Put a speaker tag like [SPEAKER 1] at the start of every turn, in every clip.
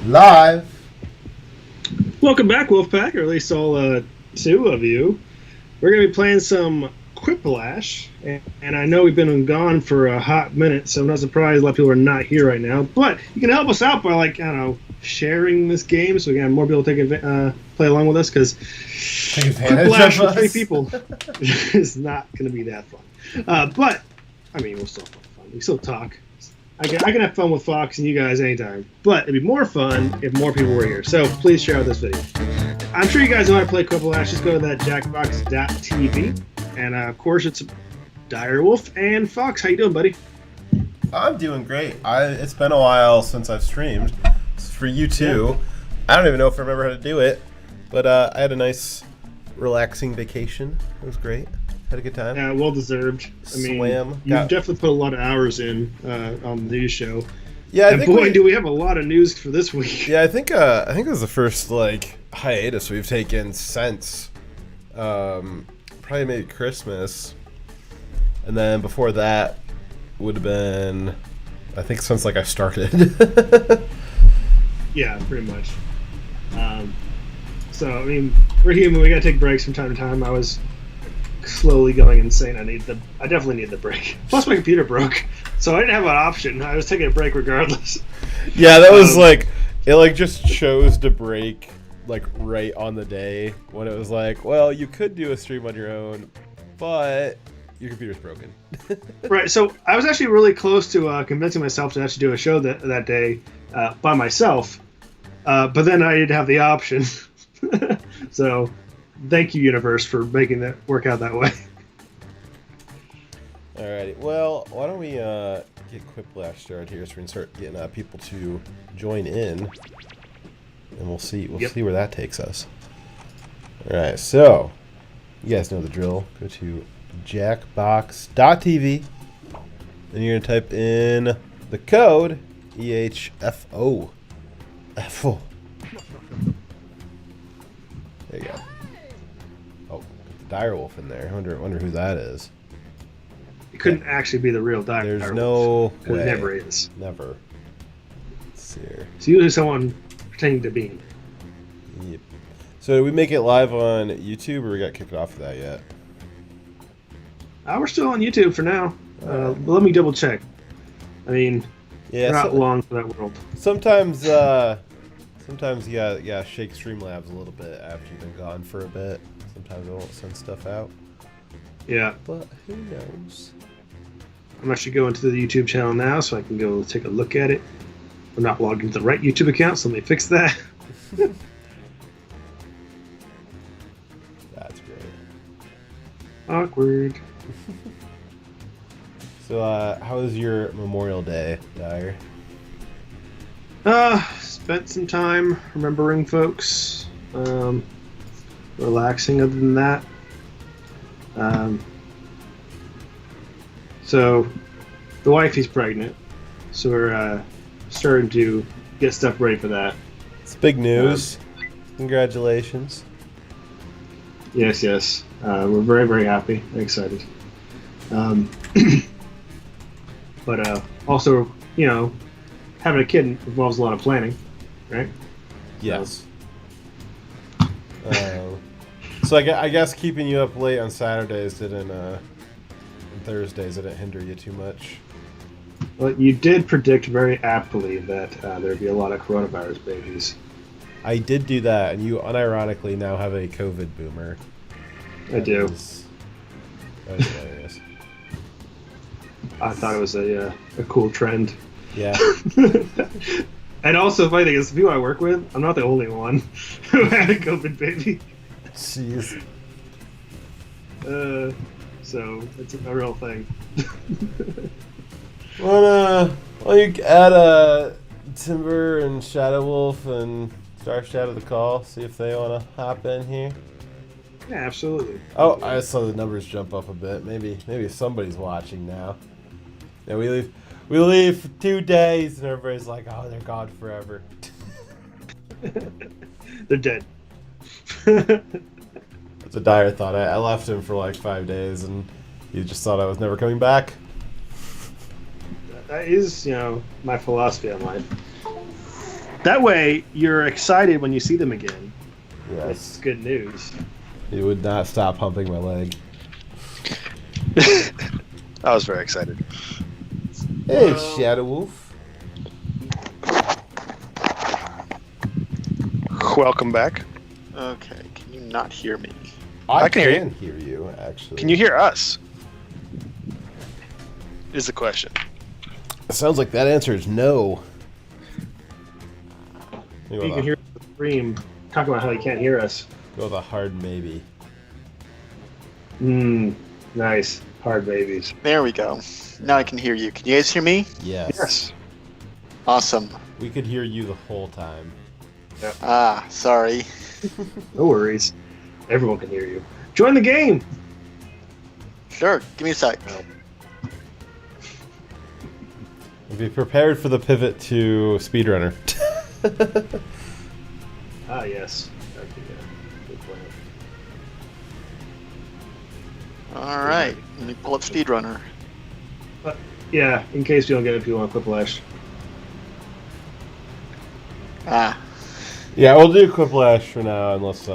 [SPEAKER 1] Live.
[SPEAKER 2] Welcome back, Wolfpack, or at least all two of you. We're going to be playing some Quiplash, and I know we've been gone for a hot minute, so I'm not surprised a lot of people are not here right now. But you can help us out by, like, I don't know, sharing this game so we can have more people play along with us, because Quiplash for three people is not going to be that fun. But, I mean, we'll still have fun. We still talk. I can have fun with Fox and you guys anytime, but it'd be more fun if more people were here. So please share out this video. I'm sure you guys know how to play Quiplash. Just go to that jackbox.tv, and of course it's Direwolf and Fox. How you doing, buddy?
[SPEAKER 1] I'm doing great. It's been a while since I've streamed. For you too. Yeah. I don't even know if I remember how to do it, but I had a nice, relaxing vacation. It was great. Had a good time.
[SPEAKER 2] Yeah, well deserved. I mean,
[SPEAKER 1] Swam.
[SPEAKER 2] You definitely put a lot of hours in on the news show.
[SPEAKER 1] Yeah,
[SPEAKER 2] and boy, do we have a lot of news for this week.
[SPEAKER 1] Yeah, I think it was the first hiatus we've taken since probably maybe Christmas, and then before that would have been I think since I started.
[SPEAKER 2] Yeah, pretty much. So I mean, we're human. We gotta take breaks from time to time. I was slowly going insane. I definitely need the break. Plus my computer broke, so I didn't have an option. I was taking a break regardless.
[SPEAKER 1] Yeah, that was it just chose to break right on the day when it was well, you could do a stream on your own, but your computer's broken.
[SPEAKER 2] Right, so I was actually really close to convincing myself to actually do a show that day by myself, but then I didn't have the option. So thank you, universe, for making that work out that way.
[SPEAKER 1] Alrighty, well, why don't we get Quiplash started here so we can start getting people to join in, and we'll see where that takes us. Alright, so you guys know the drill. Go to jackbox.tv, and you're gonna type in the code EHFO. FO. There you go. Oh, put the Direwolf in there. I wonder who that is.
[SPEAKER 2] It couldn't actually be the real Direwolf.
[SPEAKER 1] There's no way.
[SPEAKER 2] It never is.
[SPEAKER 1] Never. Let's see here.
[SPEAKER 2] It's usually someone pretending to be.
[SPEAKER 1] Yep. So did we make it live on YouTube, or we got kicked off of that yet?
[SPEAKER 2] We're still on YouTube for now. But let me double check. I mean, we're not long for that world.
[SPEAKER 1] Sometimes you gotta shake Streamlabs a little bit after you've been gone for a bit. Sometimes I won't send stuff out.
[SPEAKER 2] Yeah.
[SPEAKER 1] But who knows?
[SPEAKER 2] I'm actually going to the YouTube channel now so I can go take a look at it. I'm not logged into the right YouTube account, so let me fix that.
[SPEAKER 1] That's great.
[SPEAKER 2] Awkward.
[SPEAKER 1] So, how was your Memorial Day, Dyer?
[SPEAKER 2] Spent some time remembering folks. Relaxing other than that. So, the wifey's pregnant, so we're starting to get stuff ready for that.
[SPEAKER 1] It's big news. Congratulations.
[SPEAKER 2] Yes. We're very, very happy and excited. But also, having a kid involves a lot of planning, right?
[SPEAKER 1] Yes. So I guess keeping you up late on Saturdays and Thursdays didn't hinder you too much.
[SPEAKER 2] Well, you did predict very aptly that there'd be a lot of coronavirus babies.
[SPEAKER 1] I did do that, and you unironically now have a COVID boomer.
[SPEAKER 2] I do.
[SPEAKER 1] That is hilarious.
[SPEAKER 2] I thought it was a cool trend.
[SPEAKER 1] Yeah.
[SPEAKER 2] And also, the funny thing is, the people I work with, I'm not the only one who had a COVID baby.
[SPEAKER 1] Jeez.
[SPEAKER 2] So it's a real thing.
[SPEAKER 1] Well, you add Timber and Shadow Wolf and Star Shadow the call. See if they want to hop in here.
[SPEAKER 2] Yeah, absolutely.
[SPEAKER 1] Oh, I saw the numbers jump up a bit. Maybe somebody's watching now. Yeah, we leave for 2 days, and everybody's like, "Oh, they're gone forever."
[SPEAKER 2] They're dead.
[SPEAKER 1] It's a dire thought. I left him for like 5 days, and he just thought I was never coming back.
[SPEAKER 2] That is, my philosophy on life. That way, you're excited when you see them again. That's
[SPEAKER 1] Yes.
[SPEAKER 2] good news.
[SPEAKER 1] You would not stop humping my leg.
[SPEAKER 3] I was very excited.
[SPEAKER 1] Hey,
[SPEAKER 2] Well-
[SPEAKER 1] Shadow Wolf.
[SPEAKER 3] Welcome back.
[SPEAKER 4] Okay, can you not hear me?
[SPEAKER 1] I
[SPEAKER 3] can hear you.
[SPEAKER 1] hear you, actually.
[SPEAKER 3] Can you hear us? Is the question.
[SPEAKER 1] It sounds like that answer is no.
[SPEAKER 2] You can hear the stream talk about how you can't hear us.
[SPEAKER 1] Go with a hard maybe.
[SPEAKER 2] Nice. Hard babies.
[SPEAKER 4] There we go. Now I can hear you. Can you guys hear me?
[SPEAKER 1] Yes.
[SPEAKER 2] Yes.
[SPEAKER 4] Awesome.
[SPEAKER 1] We could hear you the whole time.
[SPEAKER 4] Ah, sorry.
[SPEAKER 2] No worries. Everyone can hear you. Join the game!
[SPEAKER 4] Sure, give me a sec.
[SPEAKER 1] Be prepared for the pivot to speedrunner.
[SPEAKER 2] Ah, yes. That'd be a good plan.
[SPEAKER 4] Alright, let me pull up Speedrunner.
[SPEAKER 2] Yeah, in case you don't get it, if you want Quiplash.
[SPEAKER 4] Ah,
[SPEAKER 1] Yeah, we'll do Quiplash for now, unless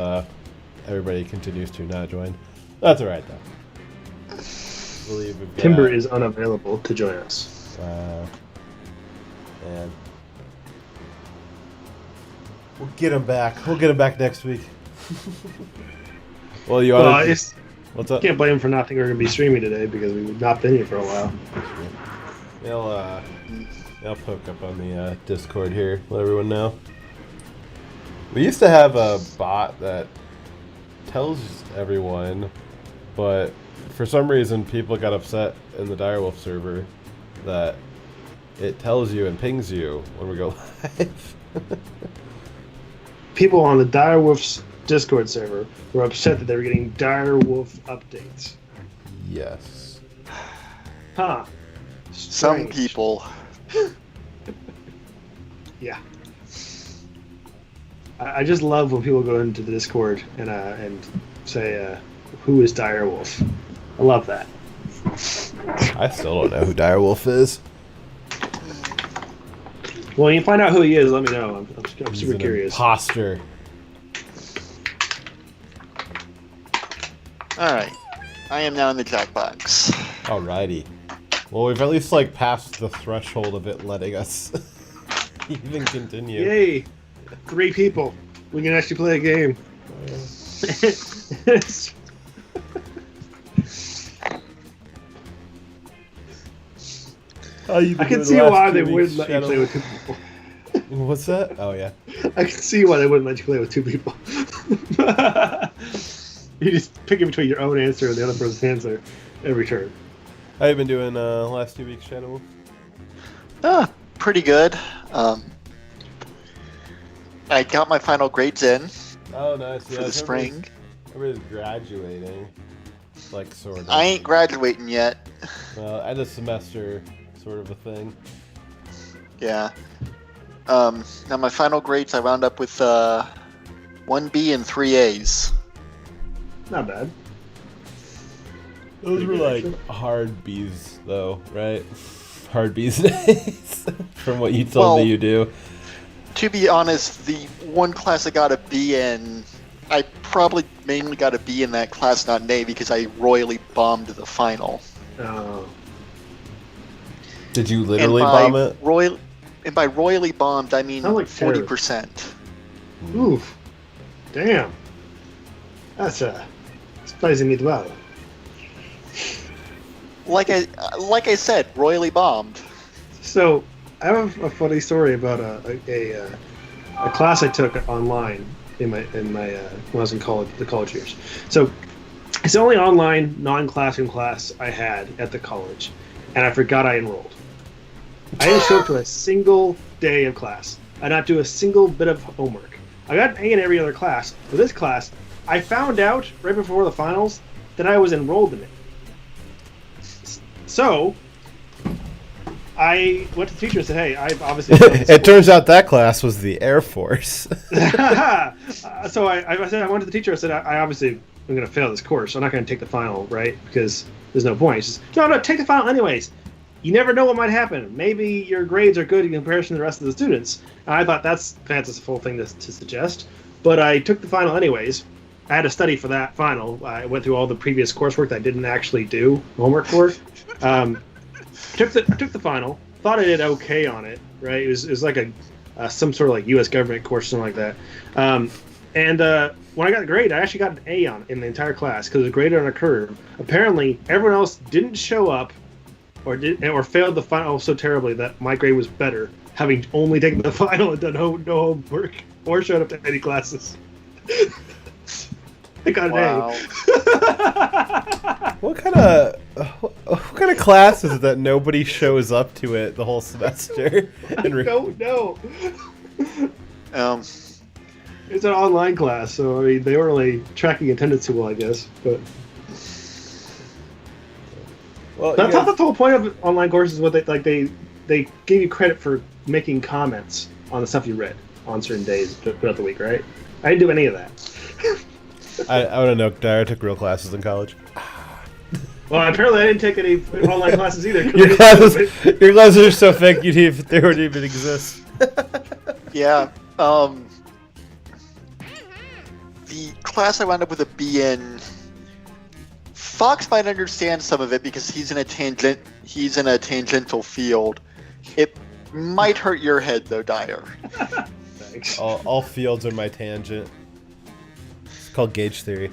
[SPEAKER 1] everybody continues to not join. That's alright, though. I believe we've got,
[SPEAKER 2] Timber is unavailable to join us.
[SPEAKER 1] and we'll get him back. We'll get him back next week. Well, you
[SPEAKER 2] Well,
[SPEAKER 1] want
[SPEAKER 2] it's,
[SPEAKER 1] what's up?
[SPEAKER 2] can't blame him for not thinking we're going to be streaming today because we've not been here for a while.
[SPEAKER 1] I'll poke up on the Discord here, let everyone know. We used to have a bot that tells everyone, but for some reason people got upset in the Direwolf server that it tells you and pings you when we go live.
[SPEAKER 2] People on the Direwolf's Discord server were upset that they were getting Direwolf updates.
[SPEAKER 1] Yes.
[SPEAKER 2] Huh.
[SPEAKER 4] some
[SPEAKER 2] Strange.
[SPEAKER 4] people.
[SPEAKER 2] Yeah. I just love when people go into the Discord and say, who is Direwolf? I love that.
[SPEAKER 1] I still don't know who Direwolf is.
[SPEAKER 2] Well, when you find out who he is, let me know. I'm
[SPEAKER 1] He's
[SPEAKER 2] super
[SPEAKER 1] an
[SPEAKER 2] curious.
[SPEAKER 1] imposter.
[SPEAKER 4] Alright, I am now in the Jackbox.
[SPEAKER 1] Alrighty. Well, we've at least like passed the threshold of it letting us even continue.
[SPEAKER 2] Yay! 3 people. We can actually play a game.
[SPEAKER 1] How you
[SPEAKER 2] I
[SPEAKER 1] been
[SPEAKER 2] can
[SPEAKER 1] doing
[SPEAKER 2] see
[SPEAKER 1] the last
[SPEAKER 2] why
[SPEAKER 1] 2
[SPEAKER 2] they
[SPEAKER 1] weeks,
[SPEAKER 2] wouldn't let you
[SPEAKER 1] Shadow?
[SPEAKER 2] play with 2 people.
[SPEAKER 1] What's that? Oh yeah.
[SPEAKER 2] I can see why they wouldn't let you play with 2 people. You just pick in between your own answer and the other person's answer every turn.
[SPEAKER 1] How you been doing last 2 weeks, Shadow?
[SPEAKER 4] Pretty good. I got my final grades in
[SPEAKER 1] Oh, nice.
[SPEAKER 4] for the spring.
[SPEAKER 1] Everybody's graduating. Like, sort of.
[SPEAKER 4] I ain't graduating yet.
[SPEAKER 1] End of semester, sort of a thing.
[SPEAKER 4] Yeah. Now my final grades, I wound up with 1B and 3 A's.
[SPEAKER 2] Not bad.
[SPEAKER 1] Those
[SPEAKER 2] Pretty
[SPEAKER 1] were
[SPEAKER 2] good,
[SPEAKER 1] like
[SPEAKER 2] actually.
[SPEAKER 1] hard B's, though, right? Hard B's days, from what you told
[SPEAKER 4] Well,
[SPEAKER 1] me you do.
[SPEAKER 4] To be honest, the one class I got a B in, I probably mainly got a B in that class, not an A, because I royally bombed the final.
[SPEAKER 1] Did you literally
[SPEAKER 4] and by
[SPEAKER 1] bomb it?
[SPEAKER 4] And by royally bombed, I mean
[SPEAKER 2] Sound like
[SPEAKER 4] 40%.
[SPEAKER 2] Oof. Damn. That's surprising me well.
[SPEAKER 4] Like I said, royally bombed.
[SPEAKER 2] So, I have a funny story about a class I took online in my when I was in college, the college years. So, it's the only online non-classroom class I had at the college, and I forgot I enrolled. I didn't show up to a single day of class. I did not do a single bit of homework. I got an A in every other class. For this class, I found out right before the finals that I was enrolled in it. So, I went to the teacher and said, hey, I've obviously failed this
[SPEAKER 1] It turns out that class was the Air Force.
[SPEAKER 2] So I said, I went to the teacher, I said, I obviously am going to fail this course. So I'm not going to take the final, right? Because there's no point. She says, no, take the final anyways. you never know what might happen. Maybe your grades are good in comparison to the rest of the students. And I thought that's a fanciful thing to suggest. But I took the final anyways. I had to study for that final. I went through all the previous coursework that I didn't actually do homework for. Took the final. Thought I did okay on it. Right? It was like some sort of like U.S. government course, something like that. And when I got the grade, I actually got an A on it in the entire class because it was graded on a curve. Apparently, everyone else didn't show up or failed the final so terribly that my grade was better, having only taken the final and done no homework or showed up to any classes. I got an
[SPEAKER 4] Wow.
[SPEAKER 2] A.
[SPEAKER 1] What kind of class is it that nobody shows up to it the whole semester?
[SPEAKER 2] I don't know. It's an online class, so I mean they weren't really tracking attendance too well, I guess. But
[SPEAKER 1] Well,
[SPEAKER 2] that's not the whole point of online courses. What they give you credit for making comments on the stuff you read on certain days throughout the week, right? I didn't do any of that.
[SPEAKER 1] I don't know, Dyer. I took real classes in college.
[SPEAKER 2] Well, apparently I didn't take any online classes either.
[SPEAKER 1] Your classes are so fake they wouldn't even exist.
[SPEAKER 4] Yeah. The class I wound up with a B in. Fox might understand some of it because he's in a tangential field. It might hurt your head though, Dyer.
[SPEAKER 2] Thanks.
[SPEAKER 1] All fields are my tangent. It's called gauge theory.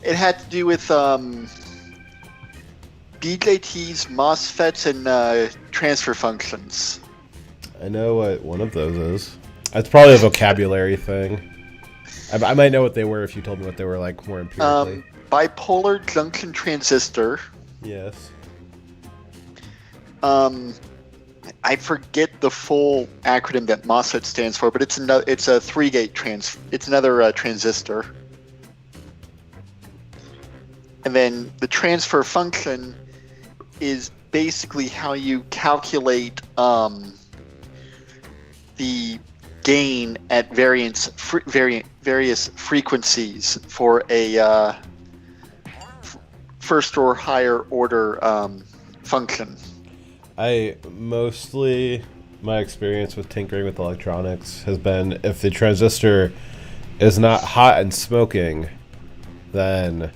[SPEAKER 4] It had to do with BJTs, MOSFETs, and transfer functions.
[SPEAKER 1] I know what one of those is. It's probably a vocabulary thing. I might know what they were if you told me what they were like more empirically.
[SPEAKER 4] Bipolar junction transistor.
[SPEAKER 1] Yes.
[SPEAKER 4] I forget the full acronym that MOSFET stands for, but it's a 3-gate It's another transistor. And then the transfer function is basically how you calculate the gain at various frequencies for a first or higher order function.
[SPEAKER 1] My experience with tinkering with electronics has been if the transistor is not hot and smoking, then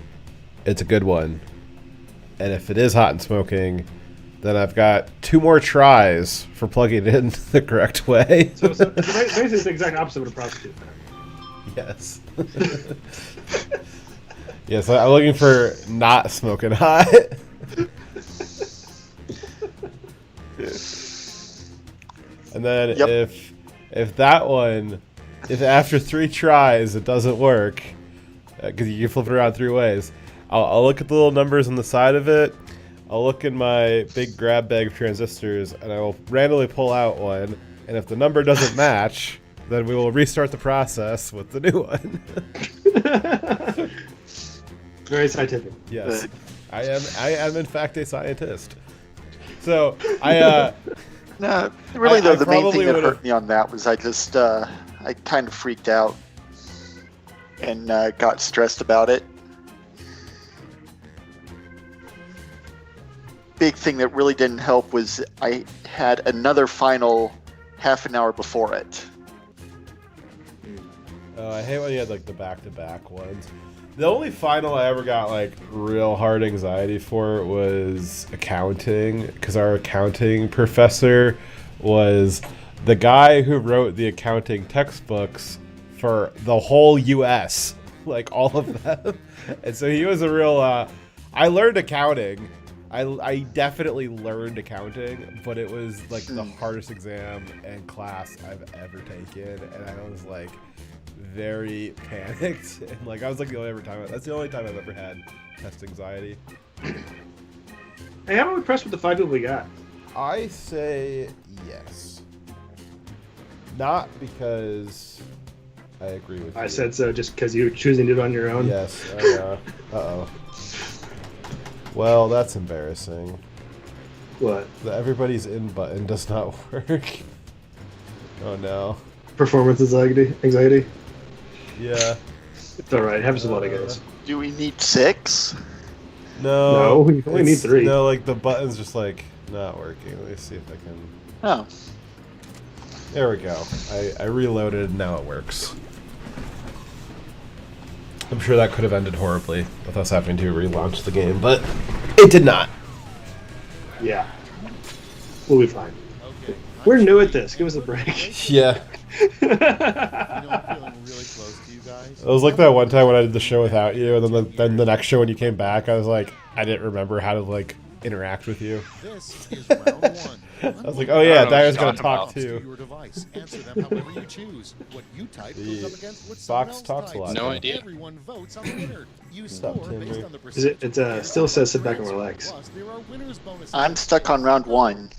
[SPEAKER 1] it's a good one. And if it is hot and smoking, then I've got 2 more tries for plugging it in the correct way.
[SPEAKER 2] So basically it's the exact opposite of a prostitute.
[SPEAKER 1] Yes. Yes, I'm looking for not smoking hot. And then
[SPEAKER 4] Yep.
[SPEAKER 1] if after 3 tries it doesn't work, because you can flip it around 3 ways, I'll look at the little numbers on the side of it. I'll look in my big grab bag of transistors, and I will randomly pull out one. And if the number doesn't match, then we will restart the process with the new one.
[SPEAKER 2] Very scientific.
[SPEAKER 1] Yes, I am in fact a scientist. So I
[SPEAKER 4] No, really though,
[SPEAKER 1] I
[SPEAKER 4] the main
[SPEAKER 1] probably
[SPEAKER 4] thing that
[SPEAKER 1] would've-
[SPEAKER 4] hurt me on that was I kind of freaked out and got stressed about it. Big thing that really didn't help was I had another final half an hour before it.
[SPEAKER 1] I hate when you had like the back-to-back ones. The only final I ever got like real hard anxiety for was accounting, because our accounting professor was the guy who wrote the accounting textbooks for the whole U.S., like all of them. And so he was a real. I learned accounting. I definitely learned accounting, but it was like the hardest exam and class I've ever taken, and I was like very panicked, and like I was like that's the only time I've ever had test anxiety.
[SPEAKER 2] Hey, I'm impressed with the 5 people we got.
[SPEAKER 1] I say yes. Not because I agree with you.
[SPEAKER 2] I said so just because you're choosing to do it on your own.
[SPEAKER 1] Yes. Uh-oh. Well, that's embarrassing.
[SPEAKER 2] What?
[SPEAKER 1] The everybody's in button does not work. Oh no.
[SPEAKER 2] Performance anxiety?
[SPEAKER 1] Yeah.
[SPEAKER 2] It's alright, it happens to a lot of guys.
[SPEAKER 4] Do we need 6?
[SPEAKER 1] No.
[SPEAKER 2] No, you only need 3.
[SPEAKER 1] No, like the button's just like not working. Let me see if I can.
[SPEAKER 4] Oh.
[SPEAKER 1] There we go. I reloaded and now it works. I'm sure that could have ended horribly with us having to relaunch the game, but it did not.
[SPEAKER 2] Yeah. We'll be fine. We're new at this. Give us a break.
[SPEAKER 1] Yeah.
[SPEAKER 5] I'm feeling really close to you guys.
[SPEAKER 1] It was like that one time when I did the show without you, and then the next show when you came back, I was like, I didn't remember how to like interact with you.
[SPEAKER 5] This is round 1.
[SPEAKER 1] I was like, oh yeah,
[SPEAKER 3] know what
[SPEAKER 1] Dyer's
[SPEAKER 3] you're
[SPEAKER 1] gonna
[SPEAKER 3] talking
[SPEAKER 1] talk
[SPEAKER 3] about.
[SPEAKER 5] To
[SPEAKER 1] too.
[SPEAKER 5] your device. Answer them however you choose. What you type goes up against what
[SPEAKER 1] Fox
[SPEAKER 5] someone else
[SPEAKER 1] talks a
[SPEAKER 5] types.
[SPEAKER 1] lot.
[SPEAKER 3] No idea.
[SPEAKER 5] Everyone votes on the winner. You
[SPEAKER 1] Stop,
[SPEAKER 5] score
[SPEAKER 1] Timmy.
[SPEAKER 5] based on the
[SPEAKER 2] Is it?
[SPEAKER 5] percentage
[SPEAKER 2] It still says sit back and relax.
[SPEAKER 5] Plus, there are winners bonuses.
[SPEAKER 4] I'm stuck on round 1.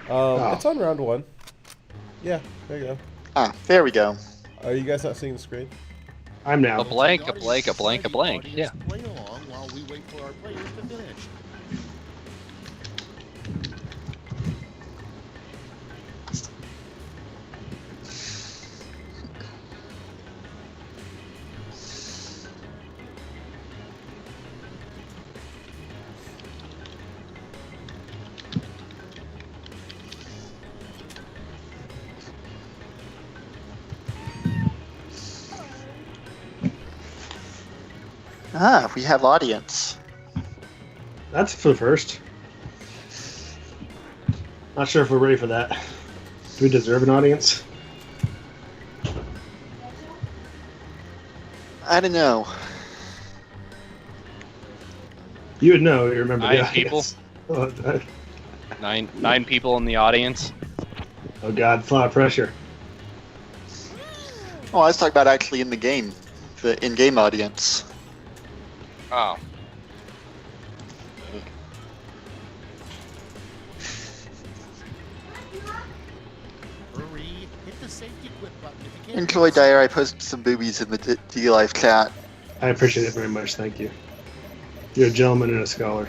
[SPEAKER 1] It's on round 1. Yeah, there you go.
[SPEAKER 4] Ah, there we go.
[SPEAKER 1] Are you guys not seeing the screen?
[SPEAKER 2] I'm now.
[SPEAKER 3] A blank, a blank, a blank, a blank. Yeah.
[SPEAKER 5] Play along while we wait for our players to finish.
[SPEAKER 4] Ah, we have audience.
[SPEAKER 2] That's for the first. Not sure if we're ready for that. Do we deserve an audience?
[SPEAKER 4] I don't know.
[SPEAKER 2] You would know. You remember the
[SPEAKER 3] 9 people.
[SPEAKER 2] audience. Oh, that-
[SPEAKER 3] 9 people in the audience.
[SPEAKER 2] oh God, it's a lot of pressure.
[SPEAKER 4] Oh, I was talking about actually in the game. The in-game audience.
[SPEAKER 3] Oh.
[SPEAKER 5] Hurry, hit the safety quit button if you can.
[SPEAKER 4] Enjoy, Dyer. I posted some boobies in the D-Live chat.
[SPEAKER 2] I appreciate it very much. Thank you. You're a gentleman and a scholar.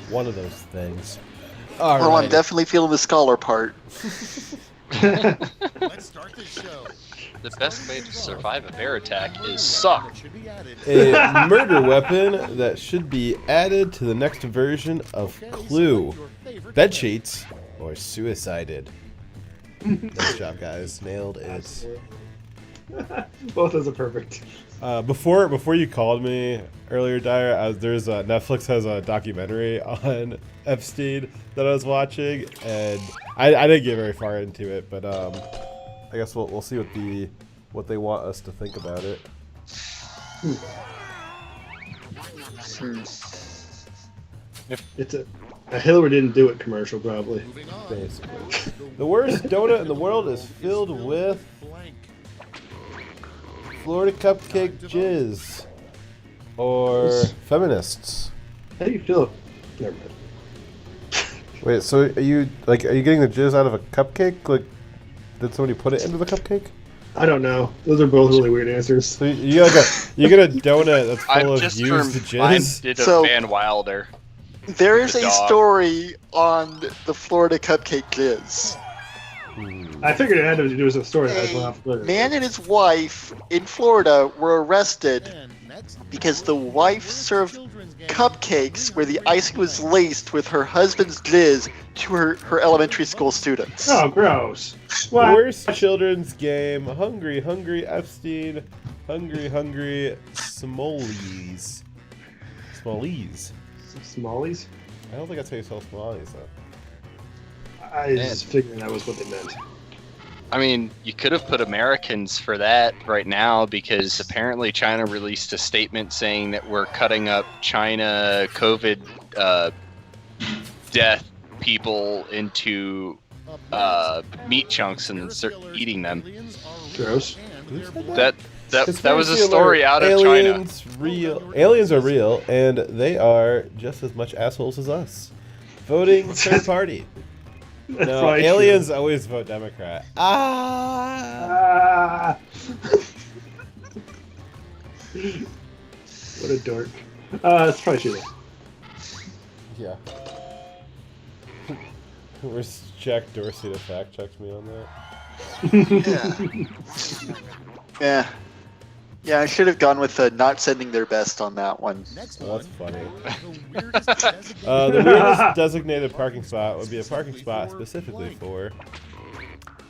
[SPEAKER 1] One of those things. All
[SPEAKER 4] Well, I'm
[SPEAKER 1] right.
[SPEAKER 4] definitely feeling the scholar part.
[SPEAKER 5] Let's start this show.
[SPEAKER 3] The best way to survive a bear attack is suck.
[SPEAKER 5] Should be added.
[SPEAKER 1] A murder weapon that should be added to the next version of Clue. Bed sheets or suicided. Nice job, guys. Nailed it.
[SPEAKER 2] Both those are perfect.
[SPEAKER 1] Before you called me earlier, Dyer, there's Netflix has a documentary on Epstein that I was watching, and I didn't get very far into it, but I guess we'll see what they want us to think about it.
[SPEAKER 2] It's a Hillary didn't do it commercial, probably.
[SPEAKER 5] Moving on.
[SPEAKER 1] Basically, the worst donut in the world is filled with
[SPEAKER 5] Blank.
[SPEAKER 1] Florida cupcake jizz or feminists.
[SPEAKER 2] How do you feel? Never mind.
[SPEAKER 1] Wait, so are you getting the jizz out of a cupcake? Like, did somebody put it into the cupcake?
[SPEAKER 2] I don't know. Those are both really weird answers.
[SPEAKER 1] So you get a donut that's
[SPEAKER 3] I'm
[SPEAKER 1] full of
[SPEAKER 3] just
[SPEAKER 1] used jizz.
[SPEAKER 3] reminded
[SPEAKER 4] So-
[SPEAKER 3] of Van Wilder.
[SPEAKER 4] There is
[SPEAKER 3] The
[SPEAKER 4] a
[SPEAKER 3] dog.
[SPEAKER 4] story on the Florida cupcake jizz.
[SPEAKER 2] I figured it had to do with the story. I just went
[SPEAKER 4] A
[SPEAKER 2] off Twitter.
[SPEAKER 4] man and his wife in Florida were arrested
[SPEAKER 5] And next,
[SPEAKER 4] because the wife served
[SPEAKER 5] children's game.
[SPEAKER 4] cupcakes where the icing was laced with her husband's jizz to her elementary school students.
[SPEAKER 2] Oh, gross. What?
[SPEAKER 1] Worst children's game. Hungry, hungry Epstein. Hungry, hungry Smollies. Smollies.
[SPEAKER 2] Smallies?
[SPEAKER 1] I don't think that's how you spell Smollies, though.
[SPEAKER 2] I just figured that was what they meant.
[SPEAKER 3] I mean, you could have put Americans for that right now because apparently China released a statement saying that we're cutting up China COVID death people into meat chunks and start eating them.
[SPEAKER 2] Gross.
[SPEAKER 3] That was a story out of China.
[SPEAKER 1] Aliens are real, and they are just as much assholes as us. Voting third party.
[SPEAKER 2] That's
[SPEAKER 1] No,
[SPEAKER 2] probably
[SPEAKER 1] aliens always vote Democrat. Ah!
[SPEAKER 2] true. What a dork. That's probably true.
[SPEAKER 1] Yeah. Where's Jack Dorsey to fact check me on that?
[SPEAKER 4] Yeah. Yeah. Yeah, I should have gone with not sending their best on that one.
[SPEAKER 5] Next
[SPEAKER 1] Oh,
[SPEAKER 5] one.
[SPEAKER 1] that's funny.
[SPEAKER 5] The weirdest designated
[SPEAKER 1] The weirdest designated parking spot would be a parking spot specifically for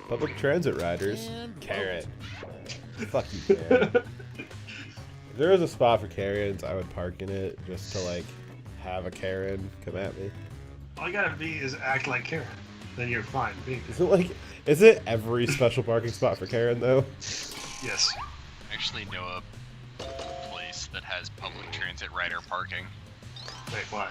[SPEAKER 1] public transit riders. Karen. Fuck you, Karen. If there was a spot for Karens, I would park in it just to, like, have a Karen come at me.
[SPEAKER 2] All you gotta be is act like Karen. Then you're fine.
[SPEAKER 1] Is it every special parking spot for Karen, though?
[SPEAKER 2] Yes.
[SPEAKER 3] I actually know a place that has public transit rider parking.
[SPEAKER 2] Wait, why?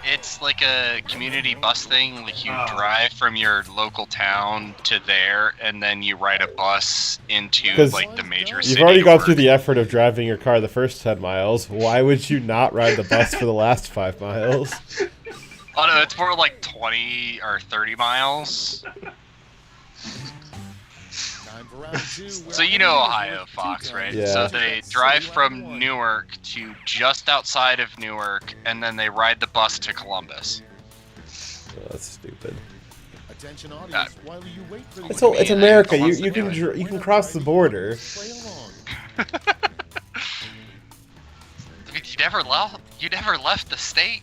[SPEAKER 3] It's like a community bus thing. Like you
[SPEAKER 2] Oh.
[SPEAKER 3] drive from your local town to there, and then you ride a bus into
[SPEAKER 1] 'Cause
[SPEAKER 3] like the major
[SPEAKER 1] You've
[SPEAKER 3] city.
[SPEAKER 1] already gone
[SPEAKER 3] or-
[SPEAKER 1] through the effort of driving your car the first 10 miles. Why would you not ride the bus for the last 5 miles?
[SPEAKER 3] Oh no, it's more like 20 or 30 miles.
[SPEAKER 5] Time for round 2.
[SPEAKER 3] So you know Ohio, Fox, right?
[SPEAKER 1] Yeah.
[SPEAKER 3] So they drive from Newark to just outside of Newark, and then they ride the bus to Columbus.
[SPEAKER 1] Oh, that's stupid.
[SPEAKER 5] Attention audience, while you wait for the
[SPEAKER 1] It's America. You can cross the border.
[SPEAKER 5] play along.
[SPEAKER 3] I mean, you never left the state.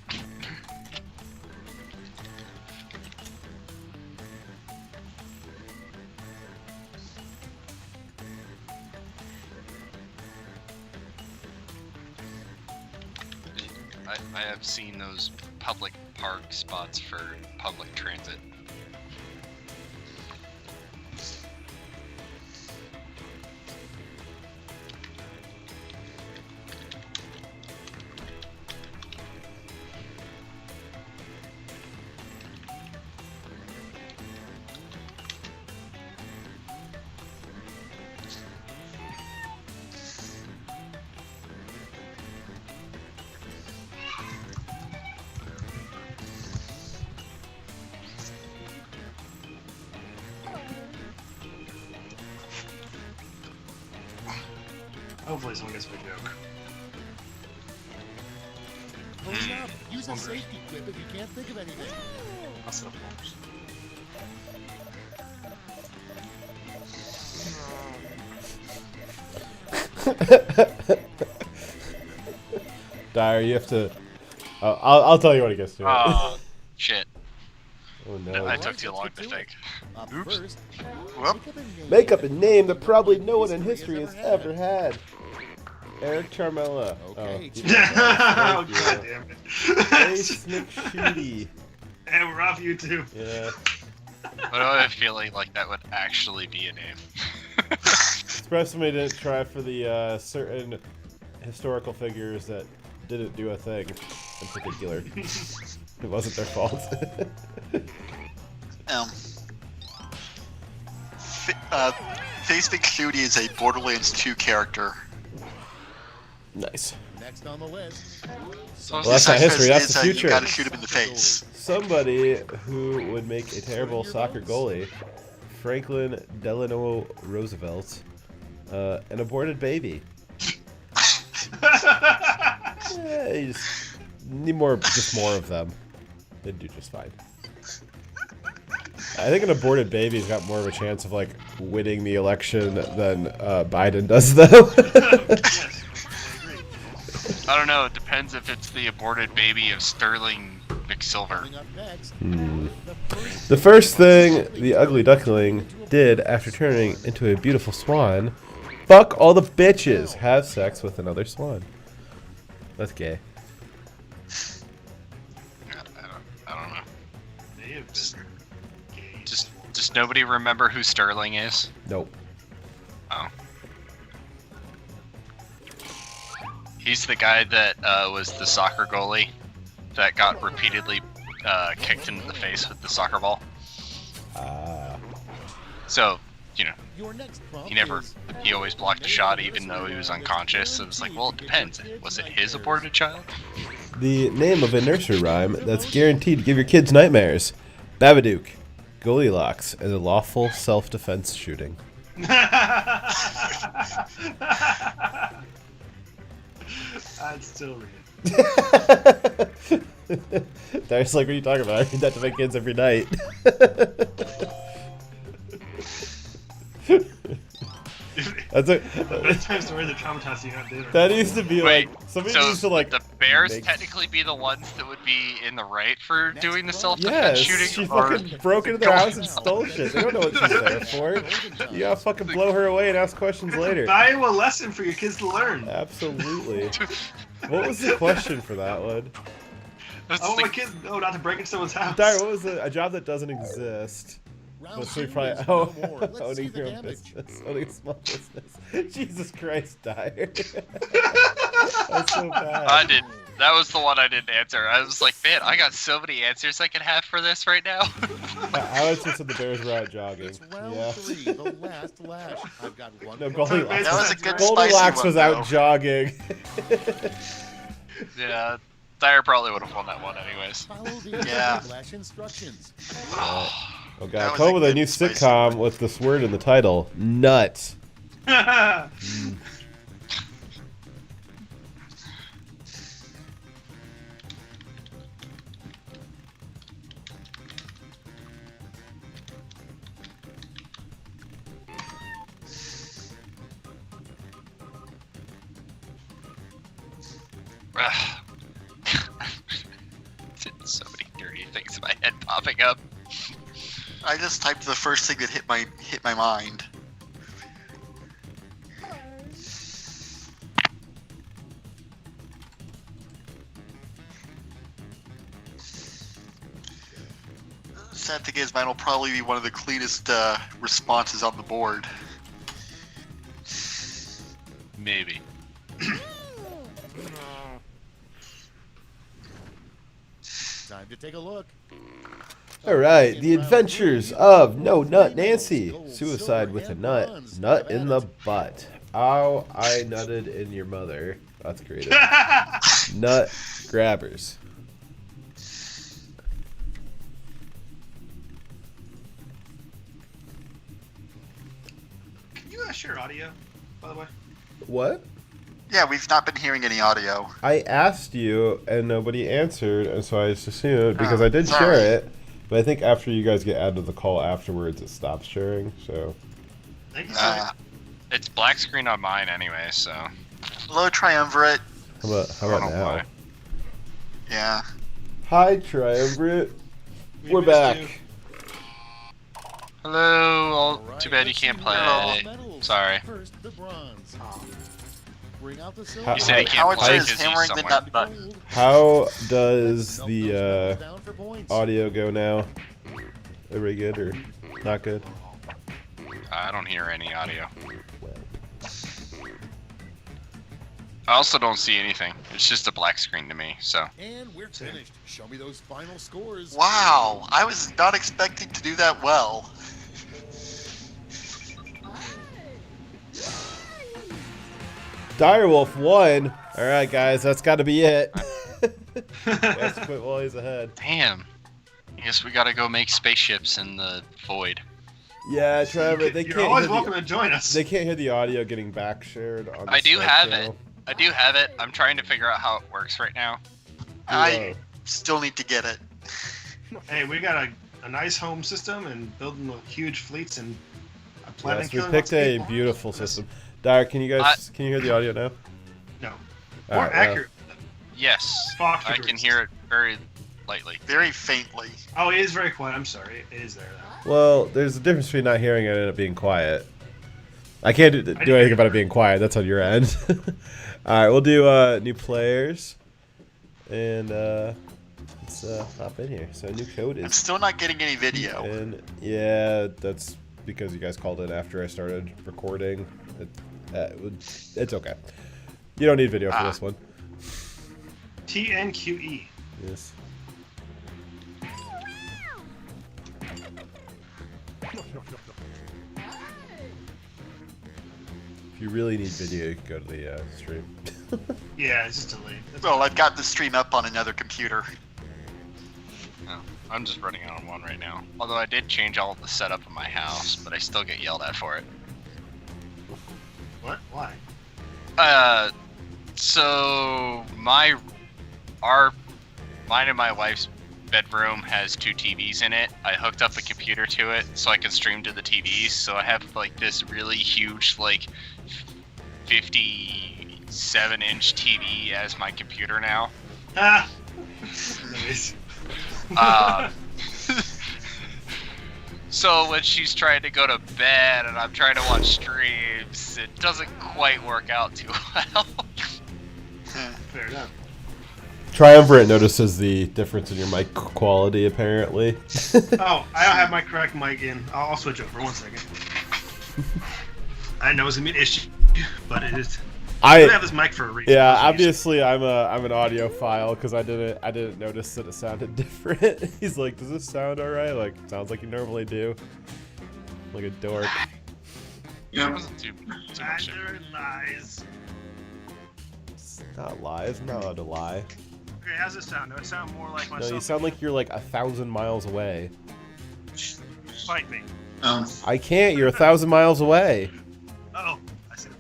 [SPEAKER 3] I have seen those public park spots for public transit.
[SPEAKER 2] Hopefully someone gets my joke.
[SPEAKER 5] Hurry up. Use a safety quip if you can't think of anything.
[SPEAKER 2] I'll set up bombs.
[SPEAKER 1] Dyer, you have to. I'll tell you when it gets to it.
[SPEAKER 3] Oh, shit.
[SPEAKER 1] Oh no.
[SPEAKER 3] I took too long to think.
[SPEAKER 5] Up
[SPEAKER 3] Oops.
[SPEAKER 5] first,
[SPEAKER 3] Whoop.
[SPEAKER 5] think of a name.
[SPEAKER 1] Make up a name that probably no one in history has ever had. Eric Charmella.
[SPEAKER 5] Okay.
[SPEAKER 2] Oh,
[SPEAKER 1] Thank
[SPEAKER 2] god
[SPEAKER 1] you.
[SPEAKER 2] damn it.
[SPEAKER 1] Ace McShooty.
[SPEAKER 2] And we're off YouTube.
[SPEAKER 1] Yeah.
[SPEAKER 3] But I have a feeling like that would actually be a name.
[SPEAKER 1] Express somebody didn't try for the certain historical figures that didn't do a thing in particular. It wasn't their fault.
[SPEAKER 4] Face Shooty is a Borderlands 2 character.
[SPEAKER 1] Nice.
[SPEAKER 5] Next on the list.
[SPEAKER 3] So
[SPEAKER 1] Well, that's not history, that's the
[SPEAKER 4] You
[SPEAKER 1] future.
[SPEAKER 4] gotta shoot him in the face.
[SPEAKER 1] Somebody who would make a terrible soccer goalie, Franklin Delano Roosevelt, an aborted baby. You just need just more of them. They'd do just fine. I think an aborted baby's got more of a chance of like winning the election than Biden does, though.
[SPEAKER 2] Yes, I agree.
[SPEAKER 3] I don't know. It depends if it's the aborted baby of Sterling McSilver.
[SPEAKER 5] Coming up next.
[SPEAKER 1] The first thing the ugly duckling did after turning into a beautiful swan, fuck all the bitches, have sex with another swan. That's gay.
[SPEAKER 3] I don't know.
[SPEAKER 2] They have been gay.
[SPEAKER 3] Does nobody remember who Sterling is?
[SPEAKER 1] Nope.
[SPEAKER 3] Oh. He's the guy that was the soccer goalie that got repeatedly kicked into the face with the soccer ball. So, you know,
[SPEAKER 5] Your next prompt is
[SPEAKER 3] he always blocked a shot even though he was unconscious. So it's like, well, it depends. Was it his aborted child?
[SPEAKER 1] The name of a nursery rhyme that's guaranteed to give your kids nightmares. Babadook. Goldilocks is a lawful self-defense shooting.
[SPEAKER 2] I'd still read it.
[SPEAKER 1] That's like, what are you talking about? I read that to my kids every night. That's a,
[SPEAKER 2] Bedtime stories are traumatizing you on dinner.
[SPEAKER 1] that needs to be
[SPEAKER 3] Wait,
[SPEAKER 1] like somebody
[SPEAKER 3] so
[SPEAKER 1] needs to like.
[SPEAKER 3] the Bears
[SPEAKER 1] make-
[SPEAKER 3] technically be the ones that would be in the right for doing the
[SPEAKER 1] Yes,
[SPEAKER 3] self-defense shooting?
[SPEAKER 1] she
[SPEAKER 3] or-
[SPEAKER 1] fucking broke into their house and stole shit. They don't know what she's there for. You gotta fucking blow her away and ask questions later.
[SPEAKER 2] Valuable lesson for your kids to learn.
[SPEAKER 1] Absolutely. What was the question for that one?
[SPEAKER 3] It's
[SPEAKER 2] I want my
[SPEAKER 3] like-
[SPEAKER 2] kids know not to break into someone's house.
[SPEAKER 1] Dyer, what was a job that doesn't exist?
[SPEAKER 5] Round
[SPEAKER 1] But so we
[SPEAKER 5] two
[SPEAKER 1] probably
[SPEAKER 5] is no more. Let's see
[SPEAKER 1] owning
[SPEAKER 5] the
[SPEAKER 1] your own
[SPEAKER 5] damage.
[SPEAKER 1] business, owning a small business. Jesus Christ, Dyer. That's so bad.
[SPEAKER 3] I did. That was the one I didn't answer. I was like, man, I got so many answers I could have for this right now.
[SPEAKER 1] I would say the Bears were out jogging.
[SPEAKER 5] It's round
[SPEAKER 1] Yeah.
[SPEAKER 5] 3, the last lash. I've got one.
[SPEAKER 1] No,
[SPEAKER 5] pill.
[SPEAKER 1] Goldilocks.
[SPEAKER 4] That was a good
[SPEAKER 1] Goldilocks
[SPEAKER 4] spicy
[SPEAKER 1] was
[SPEAKER 4] one,
[SPEAKER 1] out
[SPEAKER 4] though.
[SPEAKER 1] jogging.
[SPEAKER 3] Yeah, Dyer probably would have won that one anyways.
[SPEAKER 5] Follow the
[SPEAKER 4] Yeah.
[SPEAKER 5] Quiplash instructions.
[SPEAKER 1] Oh
[SPEAKER 4] That
[SPEAKER 1] god,
[SPEAKER 4] was
[SPEAKER 1] come
[SPEAKER 4] a
[SPEAKER 1] up with a
[SPEAKER 4] good
[SPEAKER 1] new
[SPEAKER 4] spicy
[SPEAKER 1] sitcom
[SPEAKER 4] one.
[SPEAKER 1] with this word in the title. Nut.
[SPEAKER 3] So many dirty things in my head popping up.
[SPEAKER 4] I just typed the first thing that hit my mind. Sad thing is, mine will probably be one of the cleanest responses on the board.
[SPEAKER 3] Maybe.
[SPEAKER 5] Time to take a look.
[SPEAKER 1] Alright, the adventures of No Nut Nancy. Suicide with a nut. Nut in the butt. Ow, I nutted in your mother. That's creative. Nut grabbers.
[SPEAKER 2] Can you share audio, by the way?
[SPEAKER 1] What?
[SPEAKER 4] Yeah, we've not been hearing any audio.
[SPEAKER 1] I asked you and nobody answered, and so I just assumed because
[SPEAKER 4] Oh,
[SPEAKER 1] I did
[SPEAKER 4] sorry.
[SPEAKER 1] share it, but I think after you guys get added to the call afterwards, it stops sharing. So
[SPEAKER 2] Thank you,
[SPEAKER 4] Uh,
[SPEAKER 2] sir.
[SPEAKER 3] It's black screen on mine anyway, so.
[SPEAKER 4] hello, Triumvirate.
[SPEAKER 1] how about
[SPEAKER 3] I don't know
[SPEAKER 1] now?
[SPEAKER 3] why.
[SPEAKER 4] Yeah.
[SPEAKER 1] Hi, Triumvirate.
[SPEAKER 2] We
[SPEAKER 1] We're
[SPEAKER 2] missed
[SPEAKER 1] back.
[SPEAKER 2] you.
[SPEAKER 3] Hello.
[SPEAKER 5] All right,
[SPEAKER 3] Too bad you
[SPEAKER 5] let's
[SPEAKER 3] can't
[SPEAKER 5] see
[SPEAKER 3] play.
[SPEAKER 5] the medals.
[SPEAKER 3] Sorry.
[SPEAKER 5] First, the bronze. Bring out the
[SPEAKER 1] How-
[SPEAKER 5] silver.
[SPEAKER 3] You said he can't
[SPEAKER 4] Howard
[SPEAKER 3] play
[SPEAKER 4] says
[SPEAKER 3] because he's
[SPEAKER 4] hammering the
[SPEAKER 3] somewhere.
[SPEAKER 4] nut button.
[SPEAKER 5] Gold.
[SPEAKER 1] How does
[SPEAKER 5] Melt those
[SPEAKER 1] the
[SPEAKER 5] medals down for points.
[SPEAKER 1] audio go now? Everybody good or not good?
[SPEAKER 3] I don't hear any audio. I also don't see anything. It's just a black screen to me, so.
[SPEAKER 5] And we're finished. Show me those final scores.
[SPEAKER 4] Wow, I was not expecting to do that well.
[SPEAKER 1] Direwolf won. All right, guys, that's got to be it. Let's quit while he's ahead.
[SPEAKER 3] Damn. I guess we gotta go make spaceships in the void.
[SPEAKER 1] Yeah, Trevor, they
[SPEAKER 2] You're
[SPEAKER 1] can't.
[SPEAKER 2] always
[SPEAKER 1] hear
[SPEAKER 2] welcome
[SPEAKER 1] the,
[SPEAKER 2] to join us.
[SPEAKER 1] they can't hear the audio getting back shared on. The
[SPEAKER 3] I do
[SPEAKER 1] Skype
[SPEAKER 3] have
[SPEAKER 1] channel.
[SPEAKER 3] it. I do have it. I'm trying to figure out how it works right now.
[SPEAKER 4] I still need to get it.
[SPEAKER 2] Hey, we got a nice home system and building huge fleets and planning.
[SPEAKER 1] Yes, we picked a beautiful system. Dyer, can you guys can you hear the audio now?
[SPEAKER 2] No,
[SPEAKER 1] All
[SPEAKER 2] more
[SPEAKER 1] right,
[SPEAKER 2] accurate.
[SPEAKER 3] Yes.
[SPEAKER 2] Fox
[SPEAKER 3] I can hear it very lightly.
[SPEAKER 4] Very faintly.
[SPEAKER 2] Oh, it is very quiet. I'm sorry. It is there now.
[SPEAKER 1] Well, there's a difference between not hearing it and it being quiet. I can't do anything about it being quiet. That's on your end. All right, we'll do new players, and let's hop in here. So new code
[SPEAKER 4] I'm
[SPEAKER 1] is,
[SPEAKER 4] still not getting any video.
[SPEAKER 1] and yeah, that's because you guys called in after I started recording. It's okay. You don't need video for this one.
[SPEAKER 2] TNQE.
[SPEAKER 1] Yes. If you really need video, you can go to the stream.
[SPEAKER 2] Yeah, it's just delayed.
[SPEAKER 4] Well, I've got the stream up on another computer.
[SPEAKER 3] No, I'm just running on one right now. Although I did change all of the setup of my house, but I still get yelled at for it.
[SPEAKER 2] What? Why?
[SPEAKER 3] So mine and my wife's bedroom has 2 TVs in it. I hooked up a computer to it so I can stream to the TVs. So I have like this really huge, like 57-inch TV as my computer now.
[SPEAKER 2] Ah, nice.
[SPEAKER 3] So when she's trying to go to bed and I'm trying to watch streams, it doesn't quite work out too well.
[SPEAKER 2] Fair enough.
[SPEAKER 1] Triumvirate notices the difference in your mic quality, apparently.
[SPEAKER 2] Oh, I don't have my correct mic in. I'll switch over 1 second. I know it's gonna be an issue, but it is. I have this mic for a reason.
[SPEAKER 1] Yeah, obviously I'm an audiophile because I didn't notice that it sounded different. He's like, "Does this sound alright?" Like, sounds like you normally do. Like a dork.
[SPEAKER 3] Yeah, it wasn't too much.
[SPEAKER 2] Lies.
[SPEAKER 1] It's not lies. I'm not allowed to lie.
[SPEAKER 2] Okay, how's this sound? Do I sound more like myself?
[SPEAKER 1] No, you sound like you're like 1,000 miles away.
[SPEAKER 2] Fight me.
[SPEAKER 1] I can't. You're 1,000 miles away.
[SPEAKER 2] Oh, I see the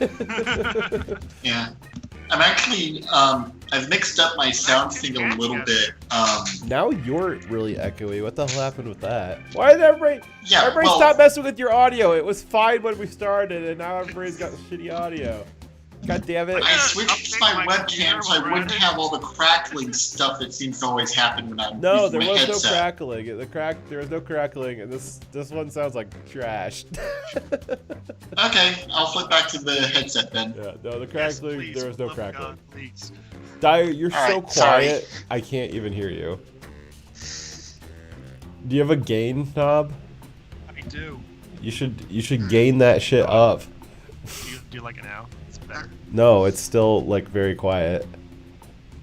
[SPEAKER 2] problem.
[SPEAKER 6] Yeah. I'm actually, I've mixed up my sound thing a little bit.
[SPEAKER 1] Now you're really echoey. What the hell happened with that? Why did everybody
[SPEAKER 6] Well,
[SPEAKER 1] stop messing with your audio? It was fine when we started, and now everybody's got shitty audio. God damn it.
[SPEAKER 6] I switched my webcam so I wouldn't have all the crackling stuff that seems to always happen when I'm
[SPEAKER 1] No,
[SPEAKER 6] using
[SPEAKER 1] there
[SPEAKER 6] my
[SPEAKER 1] was
[SPEAKER 6] headset.
[SPEAKER 1] no crackling. There was no crackling, and this one sounds like trash.
[SPEAKER 6] Okay, I'll flip back to the headset then.
[SPEAKER 1] Yeah, no, the
[SPEAKER 2] Yes,
[SPEAKER 1] crackling.
[SPEAKER 2] please.
[SPEAKER 1] There was no
[SPEAKER 2] Love
[SPEAKER 1] crackling.
[SPEAKER 2] God, please.
[SPEAKER 1] Dyer, you're
[SPEAKER 6] All
[SPEAKER 1] so
[SPEAKER 6] right, sorry.
[SPEAKER 1] quiet. I can't even hear you. Do you have a gain knob?
[SPEAKER 2] I do.
[SPEAKER 1] You should gain that shit up.
[SPEAKER 2] Do you like it now? It's better.
[SPEAKER 1] No, it's still like very quiet.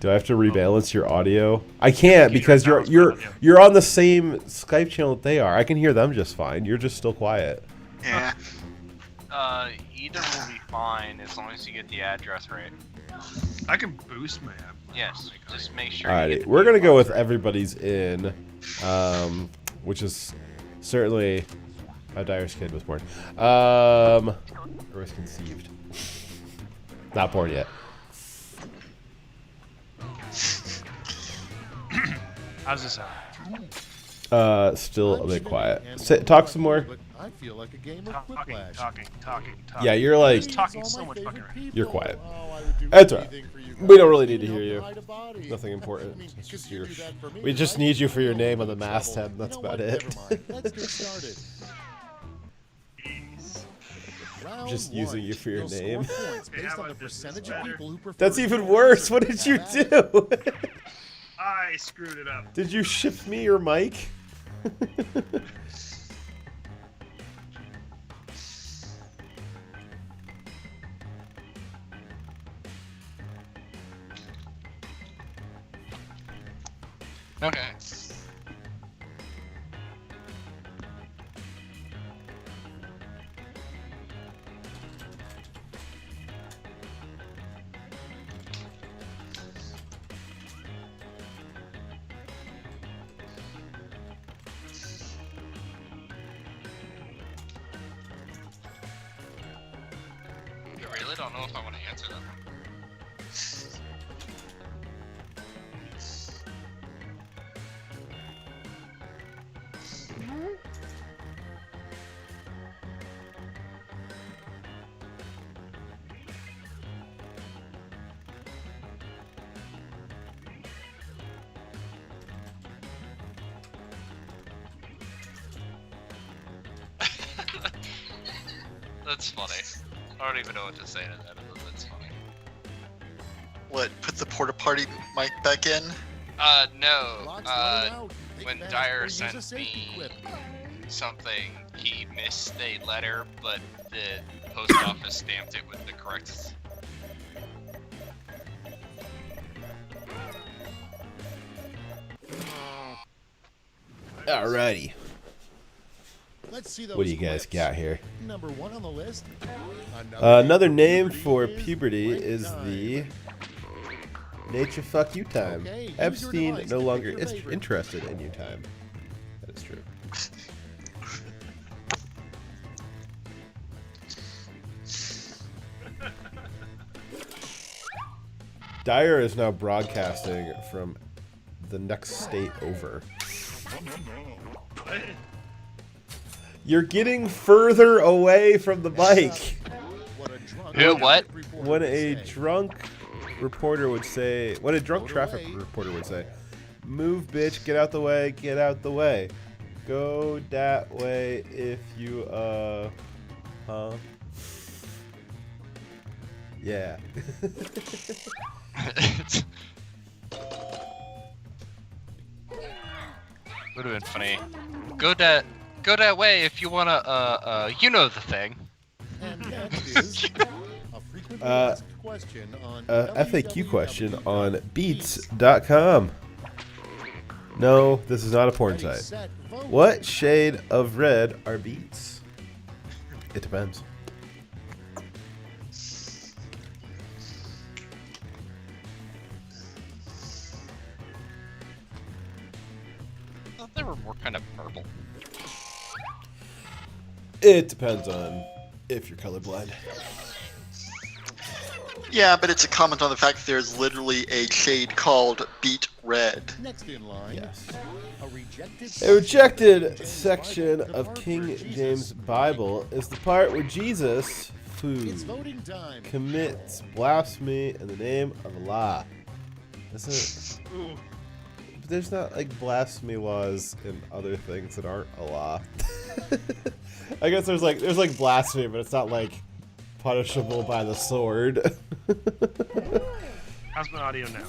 [SPEAKER 1] Do I have to rebalance your audio? I can't because you're on the same Skype channel that they are. I can hear them just fine. You're just still quiet.
[SPEAKER 4] Yeah.
[SPEAKER 3] Either will be fine as long as you get the address right.
[SPEAKER 2] I can boost my app.
[SPEAKER 3] Yes, just make sure. You get
[SPEAKER 1] Alrighty,
[SPEAKER 3] the
[SPEAKER 1] we're gonna go with
[SPEAKER 3] right.
[SPEAKER 1] everybody's in, which is certainly how Dyer's kid was born, or was conceived. Not born yet.
[SPEAKER 2] How's this sound?
[SPEAKER 1] Still a bit quiet.
[SPEAKER 5] And
[SPEAKER 1] Talk some more.
[SPEAKER 5] but I feel like a game of Quiplash.
[SPEAKER 2] Talking.
[SPEAKER 1] Yeah, you're like,
[SPEAKER 2] Just talking so much fucking right.
[SPEAKER 1] You're quiet.
[SPEAKER 5] Oh, I would do
[SPEAKER 1] That's all right.
[SPEAKER 5] anything for you
[SPEAKER 1] We don't
[SPEAKER 5] guys.
[SPEAKER 1] really need to hear
[SPEAKER 5] Even
[SPEAKER 1] you.
[SPEAKER 5] hide a body.
[SPEAKER 1] Nothing important.
[SPEAKER 5] I mean,
[SPEAKER 1] It's just
[SPEAKER 5] 'cause you
[SPEAKER 1] your-
[SPEAKER 5] do that for me,
[SPEAKER 1] we just
[SPEAKER 5] right?
[SPEAKER 1] need you for your
[SPEAKER 5] Don't
[SPEAKER 1] name
[SPEAKER 5] go
[SPEAKER 1] on the
[SPEAKER 5] to trouble.
[SPEAKER 1] masthead, and that's
[SPEAKER 5] You know
[SPEAKER 1] about
[SPEAKER 5] what?
[SPEAKER 1] it.
[SPEAKER 5] Never mind. Let's get started. Round
[SPEAKER 1] Just using
[SPEAKER 5] one.
[SPEAKER 1] you for your
[SPEAKER 5] You'll score
[SPEAKER 1] name.
[SPEAKER 5] points
[SPEAKER 2] Okay,
[SPEAKER 5] based
[SPEAKER 2] how
[SPEAKER 5] on the
[SPEAKER 2] about this?
[SPEAKER 5] percentage of people who prefer
[SPEAKER 1] That's even
[SPEAKER 5] to
[SPEAKER 1] worse.
[SPEAKER 5] answer.
[SPEAKER 1] What did you
[SPEAKER 5] Have at it.
[SPEAKER 1] do?
[SPEAKER 2] I screwed it up.
[SPEAKER 1] Did you ship me your mic?
[SPEAKER 3] Okay. I really don't know if I want to answer them. That's funny. I don't even know what to say to that, but that's funny.
[SPEAKER 4] What? Put the porta party mic back in?
[SPEAKER 3] No.
[SPEAKER 5] Clock's running out. Think
[SPEAKER 3] When
[SPEAKER 5] fast or
[SPEAKER 3] Dyer
[SPEAKER 5] use a
[SPEAKER 3] sent
[SPEAKER 5] safety
[SPEAKER 3] me
[SPEAKER 5] quip.
[SPEAKER 3] something, he missed a letter, but the post office stamped it with the correct.
[SPEAKER 1] Alrighty.
[SPEAKER 5] Let's see those
[SPEAKER 1] What do you guys
[SPEAKER 5] clips.
[SPEAKER 1] got here?
[SPEAKER 5] Number one on the list.
[SPEAKER 1] Another name for puberty is the nature fuck you time.
[SPEAKER 5] Okay, use your
[SPEAKER 1] Epstein
[SPEAKER 5] device
[SPEAKER 1] no
[SPEAKER 5] to
[SPEAKER 1] longer
[SPEAKER 5] pick your
[SPEAKER 1] is
[SPEAKER 5] favorite.
[SPEAKER 1] interested in you time. That is true. Dyer is now broadcasting from the next state over. You're getting further away from the mic.
[SPEAKER 3] What?
[SPEAKER 1] When a drunk reporter would say, what a drunk traffic reporter would say, move, bitch, get out the way, get out the way. Go that way if you, huh? Yeah.
[SPEAKER 3] Would have been funny. Go that way if you wanna, you know the thing.
[SPEAKER 5] And next is a frequently asked question on
[SPEAKER 1] FAQ question on Beats.com. No, this is not a porn
[SPEAKER 5] Ready,
[SPEAKER 1] site.
[SPEAKER 5] set, vote.
[SPEAKER 1] What shade of red are beets? It depends.
[SPEAKER 3] I thought they were more kind of purple.
[SPEAKER 1] It depends on if you're colorblind.
[SPEAKER 4] Yeah, but it's a comment on the fact that there's literally a shade called beet red.
[SPEAKER 5] Next in line,
[SPEAKER 1] Yes.
[SPEAKER 5] a
[SPEAKER 1] A rejected section of King James Bible is the part where Jesus,
[SPEAKER 5] It's
[SPEAKER 1] food,
[SPEAKER 5] voting time.
[SPEAKER 1] commits blasphemy in the name of Allah. Isn't it? But there's not like blasphemy laws in other things that aren't Allah. I guess there's like blasphemy, but it's not like punishable by the sword.
[SPEAKER 2] How's my audio now?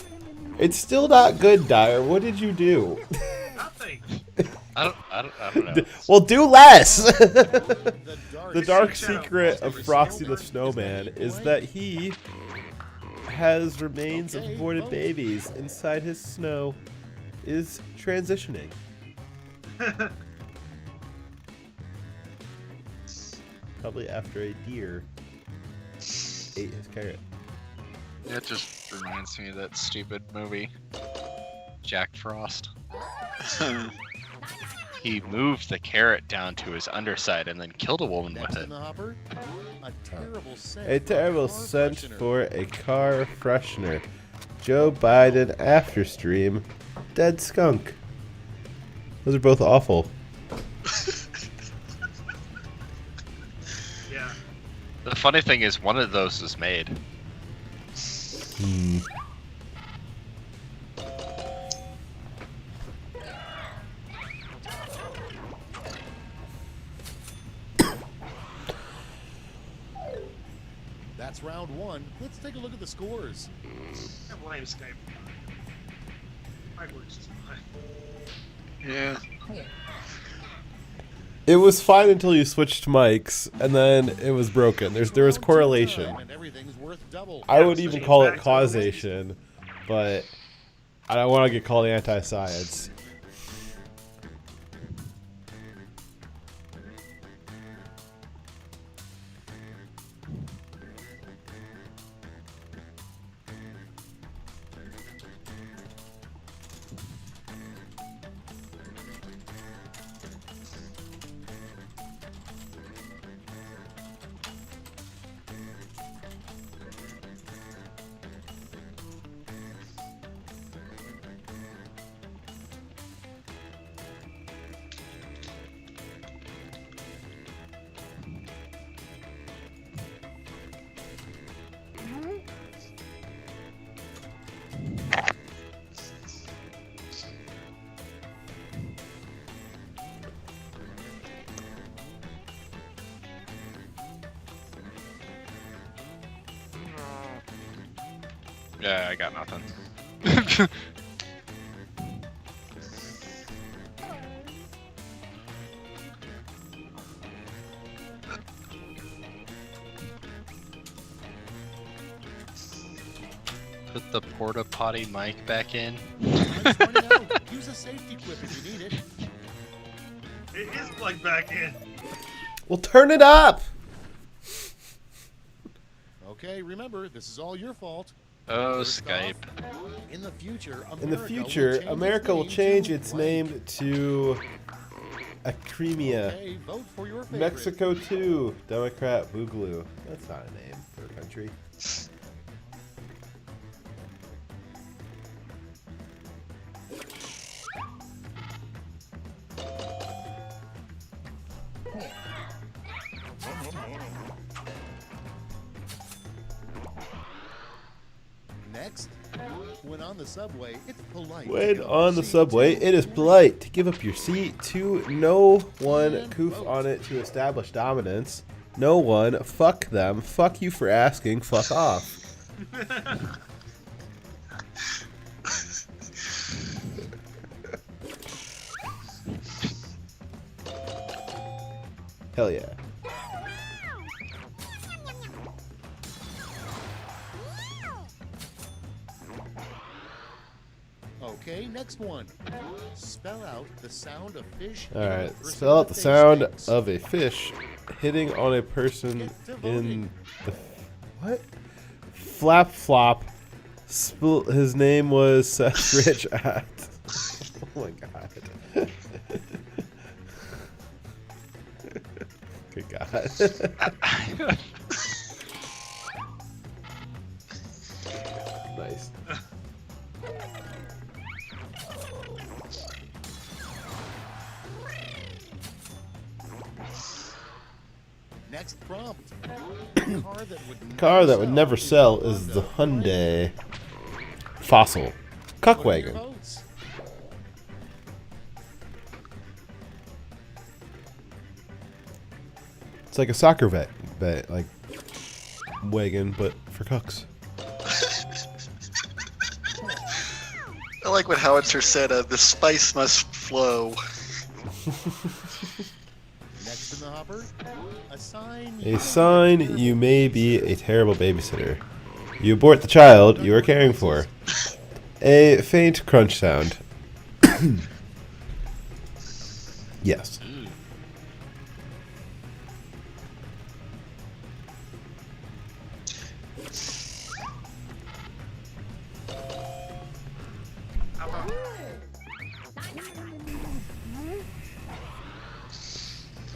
[SPEAKER 1] It's still not good, Dyer. What did you do?
[SPEAKER 2] Nothing.
[SPEAKER 3] I don't know.
[SPEAKER 1] Well, do less.
[SPEAKER 5] The
[SPEAKER 1] The dark secret of Frosty the Snowman is that he has remains of aborted babies inside his snow, is transitioning. Probably after a deer ate his carrot.
[SPEAKER 3] It just reminds me of that stupid movie, Jack Frost. He moved the carrot down to his underside and then killed a woman with
[SPEAKER 5] Next
[SPEAKER 3] it.
[SPEAKER 5] in the hopper, a terrible scent.
[SPEAKER 1] A terrible
[SPEAKER 5] car
[SPEAKER 1] scent
[SPEAKER 5] freshener.
[SPEAKER 1] for a car freshener. Joe Biden after stream. Dead skunk. Those are both awful.
[SPEAKER 2] Yeah.
[SPEAKER 3] The funny thing is, one of those was made.
[SPEAKER 5] That's round one. Let's take a look at the scores.
[SPEAKER 2] I blame Skype. Mike works just fine.
[SPEAKER 3] Yeah.
[SPEAKER 1] It was fine until you switched mics, and then it was broken. There was correlation.
[SPEAKER 5] And everything's worth double.
[SPEAKER 1] I would even call it causation, but I don't want to get called anti-science.
[SPEAKER 3] Yeah, I got nothing. Put the porta potty mic back in.
[SPEAKER 5] Time's running out. Use a safety clip if you need it.
[SPEAKER 2] It is plugged back in.
[SPEAKER 1] Well, turn it up!
[SPEAKER 5] Okay, remember, this is all your fault.
[SPEAKER 3] Oh,
[SPEAKER 5] First
[SPEAKER 3] Skype.
[SPEAKER 5] off, in the future,
[SPEAKER 1] In the future, America will change its name to Acremia.
[SPEAKER 5] Okay, vote for your favorite.
[SPEAKER 1] Mexico 2, Democrat Boogaloo. That's not a name for a country.
[SPEAKER 5] When on the subway, it's polite. to
[SPEAKER 1] When
[SPEAKER 5] give up
[SPEAKER 1] on
[SPEAKER 5] your
[SPEAKER 1] the
[SPEAKER 5] seat
[SPEAKER 1] subway,
[SPEAKER 5] to
[SPEAKER 1] it is
[SPEAKER 5] a
[SPEAKER 1] polite to give up your seat to no one, coof on it to establish dominance. No one, fuck them, fuck you for asking, fuck off. Hell yeah.
[SPEAKER 5] Okay, next one. Spell out the sound of fish.
[SPEAKER 1] Alright, spell out the sound of a fish hitting on a person in the... What? Flap flop. His name was Seth Rich at... Oh my god. Good god. Nice.
[SPEAKER 5] Next prompt.
[SPEAKER 1] Car that would never sell is the Hyundai Fossil Cuckwagon. It's like a soccer like wagon, but for cucks.
[SPEAKER 4] I like what Howitzer said. The spice must flow.
[SPEAKER 5] Next in the hopper, a sign.
[SPEAKER 1] A sign you may be a terrible babysitter. You abort the child you are caring for. A faint crunch sound. Yes.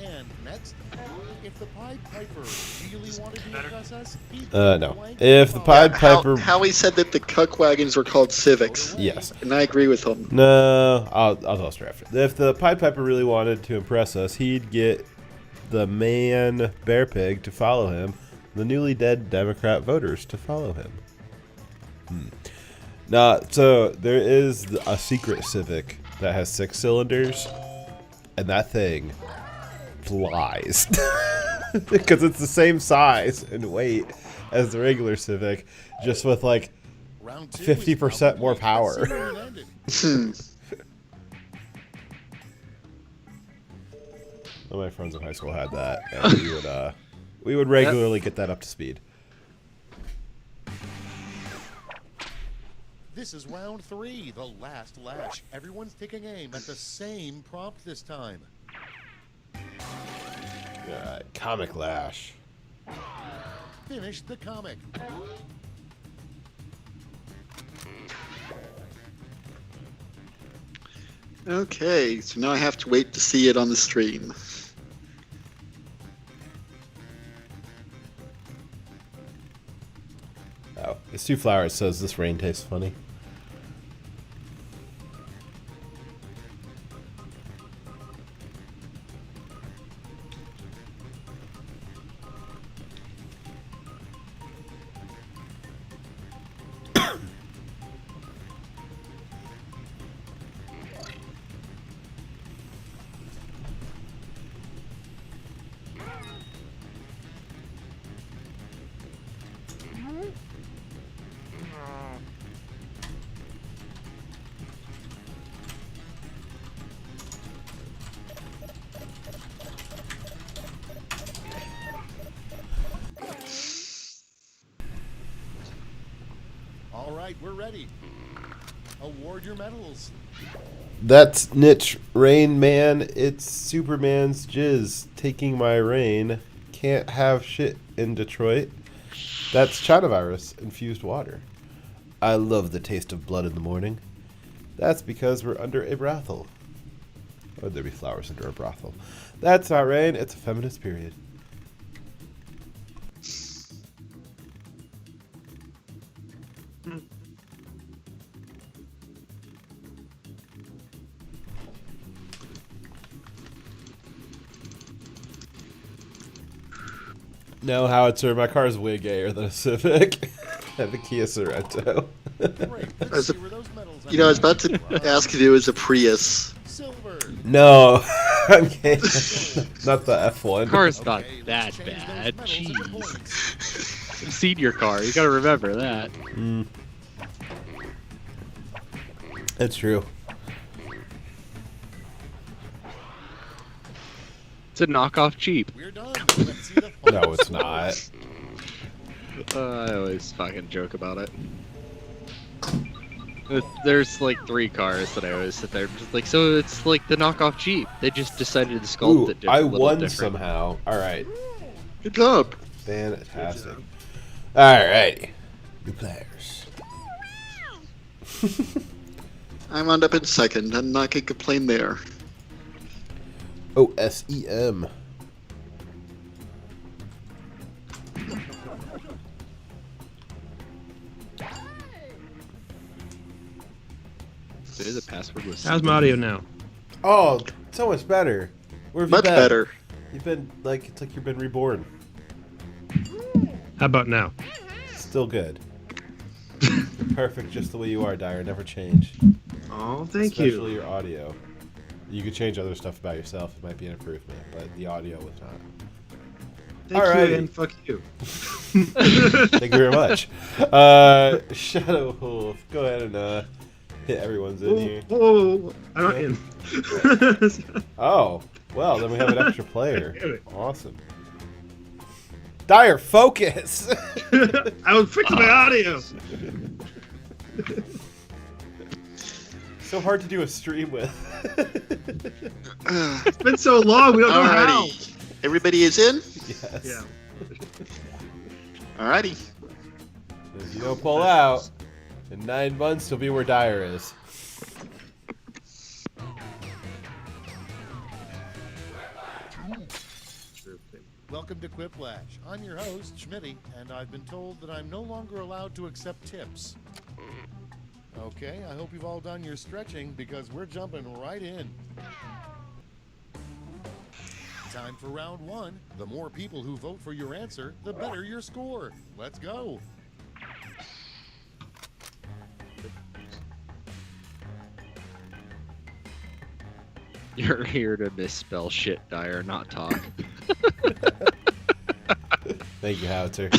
[SPEAKER 5] And next, if the Pied Piper really wanted to impress us, he'd
[SPEAKER 1] No. If the Pied Piper...
[SPEAKER 4] Howie said that the cuck wagons were called Civics.
[SPEAKER 1] Yes.
[SPEAKER 4] And I agree with him.
[SPEAKER 1] No, I'll tell us after. If the Pied Piper really wanted to impress us, he'd get the man Bear Pig to follow him, the newly dead Democrat voters to follow him. Now, so there is a secret Civic that has 6 cylinders, and that thing flies because it's the same size and weight as the regular Civic, just with like 50% more power. One of my friends in high school had that, and we would regularly get that up to speed.
[SPEAKER 5] This is round 3, the last lash. Everyone's taking aim at the same prompt this time.
[SPEAKER 1] Alright, Comic Lash.
[SPEAKER 5] Finish the comic.
[SPEAKER 4] Okay, so now I have to wait to see it on the stream.
[SPEAKER 1] Oh, it's 2 flowers, says this rain tastes funny.
[SPEAKER 5] All right, we're ready. Award your medals.
[SPEAKER 1] That's Niche Rain Man. It's Superman's jizz taking my rain. Can't have shit in Detroit. That's China virus infused water. I love the taste of blood in the morning. That's because we're under a brothel. Or there be flowers under a brothel. That's not rain. It's a feminist period. No, Howitzer, my car's way gayer than a Civic. I have a Kia Sorento.
[SPEAKER 5] Great. Let's see where those medals
[SPEAKER 4] You know, I was about to ask if it was a Prius.
[SPEAKER 5] Silver.
[SPEAKER 1] No, I'm kidding. Not the F1.
[SPEAKER 7] Car's not
[SPEAKER 5] Okay,
[SPEAKER 7] that
[SPEAKER 5] let's change those
[SPEAKER 7] bad.
[SPEAKER 5] medals into
[SPEAKER 7] Jeez.
[SPEAKER 5] points.
[SPEAKER 7] I've seen your car. You gotta remember that.
[SPEAKER 1] That's true.
[SPEAKER 7] It's a knockoff Jeep.
[SPEAKER 5] We're done. Let's see the final
[SPEAKER 1] No, it's
[SPEAKER 5] scores.
[SPEAKER 1] not.
[SPEAKER 7] I always fucking joke about it. There's like 3 cars that I always sit there just like, so it's like the knockoff Jeep. They just decided to sculpt
[SPEAKER 1] Ooh,
[SPEAKER 7] it
[SPEAKER 1] I
[SPEAKER 7] a little
[SPEAKER 1] won
[SPEAKER 7] different.
[SPEAKER 1] somehow. All right,
[SPEAKER 4] Good job.
[SPEAKER 1] fantastic. All right, new players.
[SPEAKER 4] I wound up in second. I'm not gonna complain there.
[SPEAKER 1] OSEM.
[SPEAKER 7] Dude, the password was.
[SPEAKER 2] How's my audio now?
[SPEAKER 1] Oh, so much better. Where have you
[SPEAKER 4] Much
[SPEAKER 1] been?
[SPEAKER 4] better.
[SPEAKER 1] You've been like it's like you've been reborn.
[SPEAKER 2] How about now?
[SPEAKER 1] Still good. Perfect, just the way you are, Dyer. Never change.
[SPEAKER 2] Oh, thank
[SPEAKER 1] Especially
[SPEAKER 2] you.
[SPEAKER 1] your audio. You could change other stuff about yourself. It might be an improvement, but the audio was not.
[SPEAKER 2] Thank you
[SPEAKER 1] Alrighty.
[SPEAKER 2] and fuck you.
[SPEAKER 1] Thank you very much. Shadow Wolf, go ahead and hit everyone's in here.
[SPEAKER 2] Whoa, I'm not in.
[SPEAKER 1] Oh, well, then we have an extra player.
[SPEAKER 2] Damn it.
[SPEAKER 1] Awesome. Dyer, focus!
[SPEAKER 2] I was fixing my audio.
[SPEAKER 1] So hard to do a stream with.
[SPEAKER 2] It's been so long, we don't know how.
[SPEAKER 4] Alrighty. Everybody is in?
[SPEAKER 1] Yes.
[SPEAKER 2] Yeah.
[SPEAKER 4] Alrighty.
[SPEAKER 1] If you don't pull out, in 9 months you'll be where Dyer is.
[SPEAKER 5] Welcome to Quiplash. I'm your host, Schmitty, and I've been told that I'm no longer allowed to accept tips. Okay, I hope you've all done your stretching because we're jumping right in. Time for round 1. The more people who vote for your answer, the better your score. Let's go.
[SPEAKER 7] You're here to misspell shit, Dyer, not talk.
[SPEAKER 1] Thank you, Howitzer.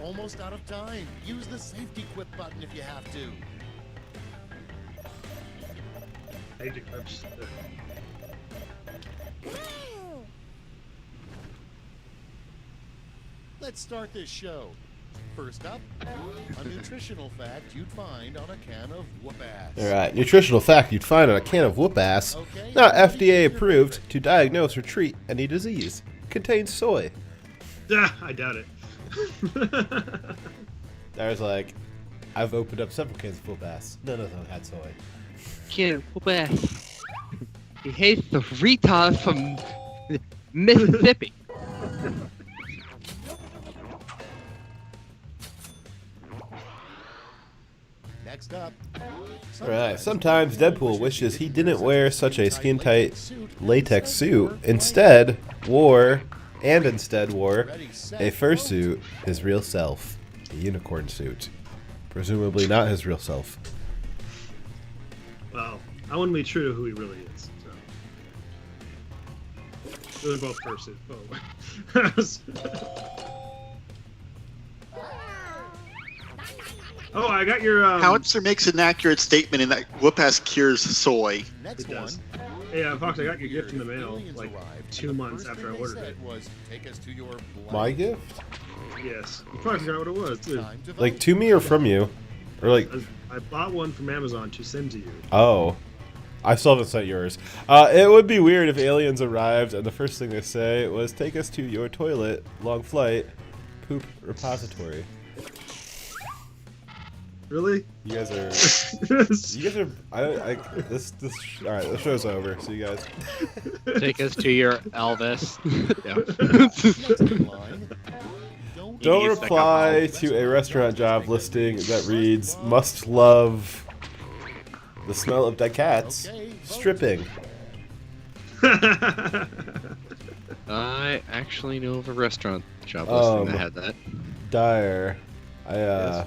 [SPEAKER 5] Almost out of time. Use the safety quit button if you have to. Let's start this show. First up, a nutritional fact you'd find on a can of whoop-ass.
[SPEAKER 1] Alright, nutritional fact you'd find on a can of whoop ass.
[SPEAKER 5] Okay,
[SPEAKER 1] Not
[SPEAKER 5] everybody
[SPEAKER 1] FDA
[SPEAKER 5] take your
[SPEAKER 1] approved
[SPEAKER 5] favorite.
[SPEAKER 1] to diagnose or treat any disease. Contains soy.
[SPEAKER 2] I doubt it.
[SPEAKER 1] Dyer's like, I've opened up several cans of whoop ass. None of them had soy.
[SPEAKER 7] Can't whoop ass. He hates the retard from Mississippi.
[SPEAKER 5] Next up.
[SPEAKER 1] Alright, sometimes Deadpool wishes he didn't wear such a skin-tight latex suit. Instead wore a fursuit, his real self. A unicorn suit. Presumably not his real self.
[SPEAKER 2] Well, I want to be true to who he really is. So. They're both fursuit. Oh. Oh, I got your.
[SPEAKER 4] Howitzer makes an accurate statement in that whoop-ass cures soy.
[SPEAKER 5] Next
[SPEAKER 2] It
[SPEAKER 5] one.
[SPEAKER 2] does. Yeah, Fox, I got your gift in the mail like 2 months after I ordered it.
[SPEAKER 5] Was, take us to your
[SPEAKER 1] My
[SPEAKER 5] blank
[SPEAKER 1] gift?
[SPEAKER 2] Yes. You probably forgot what it was, too.
[SPEAKER 5] time to
[SPEAKER 1] Like
[SPEAKER 5] vote.
[SPEAKER 1] to me or from you? Or like,
[SPEAKER 2] I bought one from Amazon to send to you.
[SPEAKER 1] oh. I still haven't sent yours. It would be weird if aliens arrived and the first thing they say was, take us to your toilet, long flight, poop repository.
[SPEAKER 2] Really?
[SPEAKER 1] You guys are... This, alright, the show's over. See you guys.
[SPEAKER 7] Take us to your Elvis.
[SPEAKER 5] Next in line.
[SPEAKER 1] Don't
[SPEAKER 7] He's the
[SPEAKER 1] reply to a restaurant job listing that reads, must love the smell of dead cats, stripping.
[SPEAKER 7] I actually know of a restaurant job listing that had that.
[SPEAKER 1] Dire. I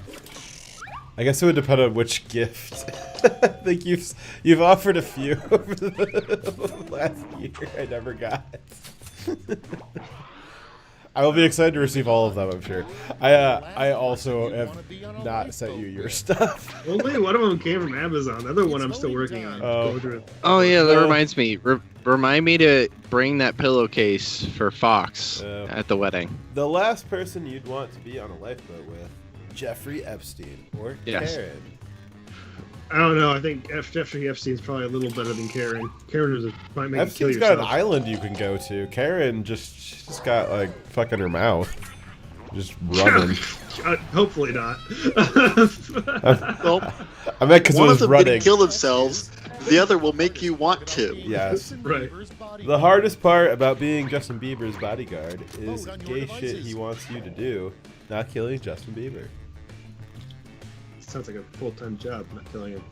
[SPEAKER 1] guess it would depend on which gift. I think you've offered a few over the last year I never got. I will be excited to receive all of them, I'm sure. I also have not sent you your stuff.
[SPEAKER 2] Only one of them came from Amazon. The other one I'm still working on.
[SPEAKER 1] Oh.
[SPEAKER 2] Going through it.
[SPEAKER 7] Oh yeah, that reminds me. Remind me to bring that pillowcase for Fox at the wedding.
[SPEAKER 1] The last person you'd want to be on a lifeboat with, Jeffrey Epstein or
[SPEAKER 7] Yes.
[SPEAKER 1] Karen.
[SPEAKER 2] I don't know. I think Jeffrey Epstein's probably a little better than Karen. Karen might make you kill
[SPEAKER 1] Epstein's got
[SPEAKER 2] yourself.
[SPEAKER 1] an island you can go to. Karen she's just got like fuck in her mouth, just running.
[SPEAKER 2] Hopefully not.
[SPEAKER 4] Well,
[SPEAKER 1] I meant because it
[SPEAKER 4] one of
[SPEAKER 1] was
[SPEAKER 4] them
[SPEAKER 1] running.
[SPEAKER 4] didn't kill themselves. The other will make you want to.
[SPEAKER 1] Yes.
[SPEAKER 2] Right.
[SPEAKER 1] The hardest part about being Justin Bieber's bodyguard is gay shit he wants you to do, not killing Justin Bieber.
[SPEAKER 2] Sounds like a full-time job, not killing him.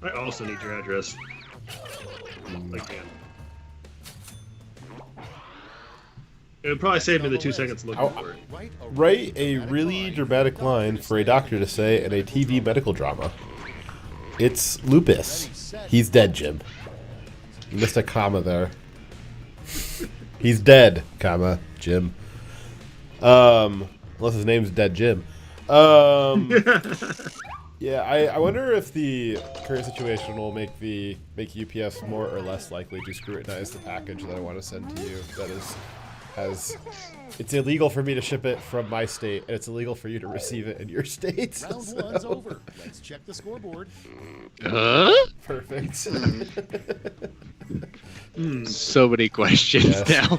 [SPEAKER 2] I also need your address. Again. It would probably save me the 2 seconds looking for it.
[SPEAKER 1] Write a really dramatic line for a doctor to say in a TV medical drama. It's lupus. He's dead, Jim. You missed a comma there. He's dead, comma, Jim. Unless his name's Dead Jim. Yeah, I wonder if the current situation will make UPS more or less likely to scrutinize the package that I want to send to you. That it's illegal for me to ship it from my state, and it's illegal for you to receive it in your state.
[SPEAKER 5] Round
[SPEAKER 1] so-
[SPEAKER 5] one's over. Let's check the scoreboard.
[SPEAKER 7] Huh?
[SPEAKER 1] Perfect.
[SPEAKER 7] So many questions
[SPEAKER 1] Yes.
[SPEAKER 7] now.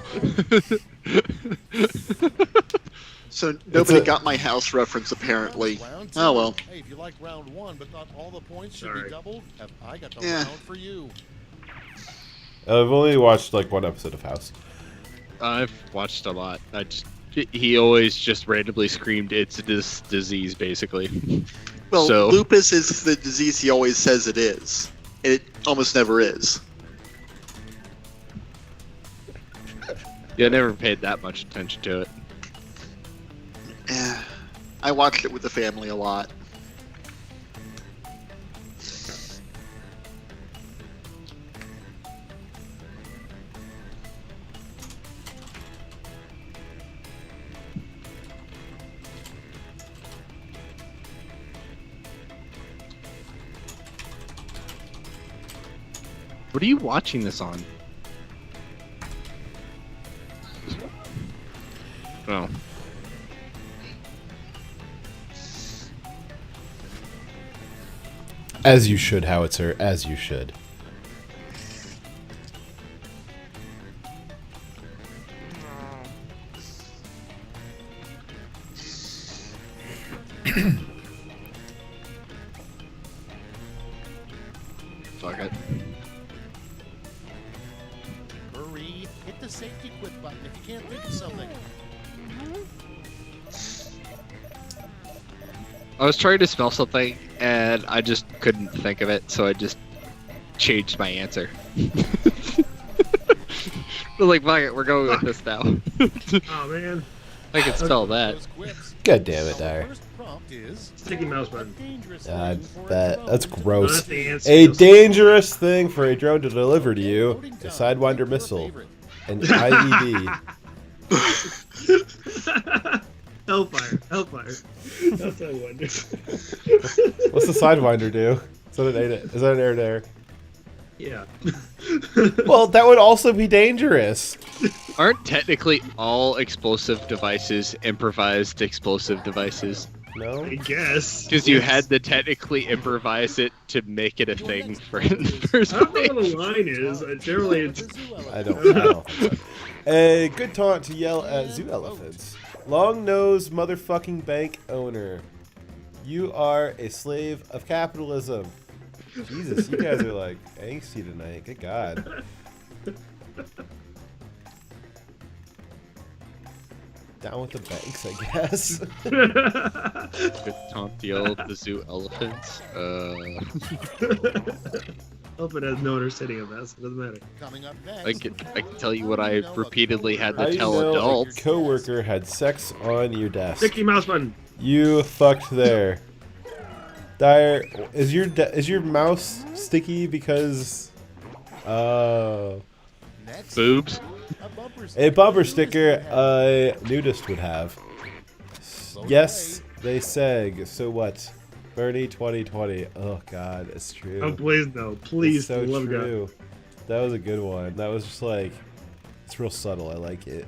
[SPEAKER 4] So nobody
[SPEAKER 1] a-
[SPEAKER 4] got my house reference apparently.
[SPEAKER 5] Round two.
[SPEAKER 4] Oh well.
[SPEAKER 5] Hey, if you like round one but thought all the points should
[SPEAKER 2] Sorry.
[SPEAKER 5] be doubled, have I got the
[SPEAKER 4] Yeah.
[SPEAKER 5] round for you.
[SPEAKER 1] I've only watched like one episode of House.
[SPEAKER 7] I've watched a lot. He always just randomly screamed, "It's this disease," basically.
[SPEAKER 4] Well,
[SPEAKER 7] So-
[SPEAKER 4] lupus is the disease he always says it is. It almost never is.
[SPEAKER 7] Yeah, I never paid that much attention to it.
[SPEAKER 4] Yeah. I watched it with the family a lot.
[SPEAKER 7] What are you watching this on? Oh.
[SPEAKER 1] As you should, Howitzer. As you should.
[SPEAKER 7] Fuck it.
[SPEAKER 5] Hurry, hit the safety quit button if you can't think of something.
[SPEAKER 7] I was trying to spell something and I just couldn't think of it, so I just changed my answer. I was like, fuck it, we're going with this now.
[SPEAKER 2] Oh man,
[SPEAKER 7] I can spell that.
[SPEAKER 5] Those quips.
[SPEAKER 1] God damn it,
[SPEAKER 5] So the
[SPEAKER 1] Dyer.
[SPEAKER 5] first prompt is
[SPEAKER 2] sticky mouse button.
[SPEAKER 5] dangerous
[SPEAKER 1] I
[SPEAKER 5] thing for a
[SPEAKER 1] bet.
[SPEAKER 5] drone
[SPEAKER 1] That's
[SPEAKER 5] to
[SPEAKER 1] gross.
[SPEAKER 2] the answer.
[SPEAKER 1] A dangerous thing for a drone to deliver to you.
[SPEAKER 5] Loading
[SPEAKER 1] A
[SPEAKER 5] time.
[SPEAKER 1] Sidewinder
[SPEAKER 5] Pick your
[SPEAKER 1] missile.
[SPEAKER 5] favorite.
[SPEAKER 1] an IED.
[SPEAKER 2] Hellfire. That's what I wonder.
[SPEAKER 1] What's the Sidewinder do? Is that an air-to-air?
[SPEAKER 2] Yeah.
[SPEAKER 1] Well, that would also be dangerous.
[SPEAKER 7] Aren't technically all explosive devices improvised explosive devices?
[SPEAKER 1] No?
[SPEAKER 2] I guess.
[SPEAKER 7] Because you had to technically improvise it to make it a thing for in the first
[SPEAKER 2] I don't know
[SPEAKER 7] place.
[SPEAKER 2] what the line is. Generally, it's.
[SPEAKER 1] I don't. A good taunt to yell at zoo elephants. Long-nosed motherfucking bank owner. You are a slave of capitalism. Jesus, you guys are like angsty tonight. Good God. Down with the banks, I guess.
[SPEAKER 7] Good taunt to yell at the zoo elephants.
[SPEAKER 2] Elephant has no understanding of that, so it doesn't matter.
[SPEAKER 5] Coming up next.
[SPEAKER 7] I can tell you what I repeatedly had to
[SPEAKER 1] I
[SPEAKER 7] tell
[SPEAKER 1] know
[SPEAKER 7] adults.
[SPEAKER 1] a coworker had sex on your desk.
[SPEAKER 2] Mickey Mouse button.
[SPEAKER 1] You fucked there. Dyer, is your mouse sticky because
[SPEAKER 5] Next,
[SPEAKER 7] Boobs.
[SPEAKER 1] a bumper sticker a nudist would have? Yes, they seg. So what? Bernie 2020. Oh God, it's true.
[SPEAKER 2] Oh, please, no. Please,
[SPEAKER 1] It's so
[SPEAKER 2] love God.
[SPEAKER 1] true. That was a good one. That was just like, it's real subtle. I like it.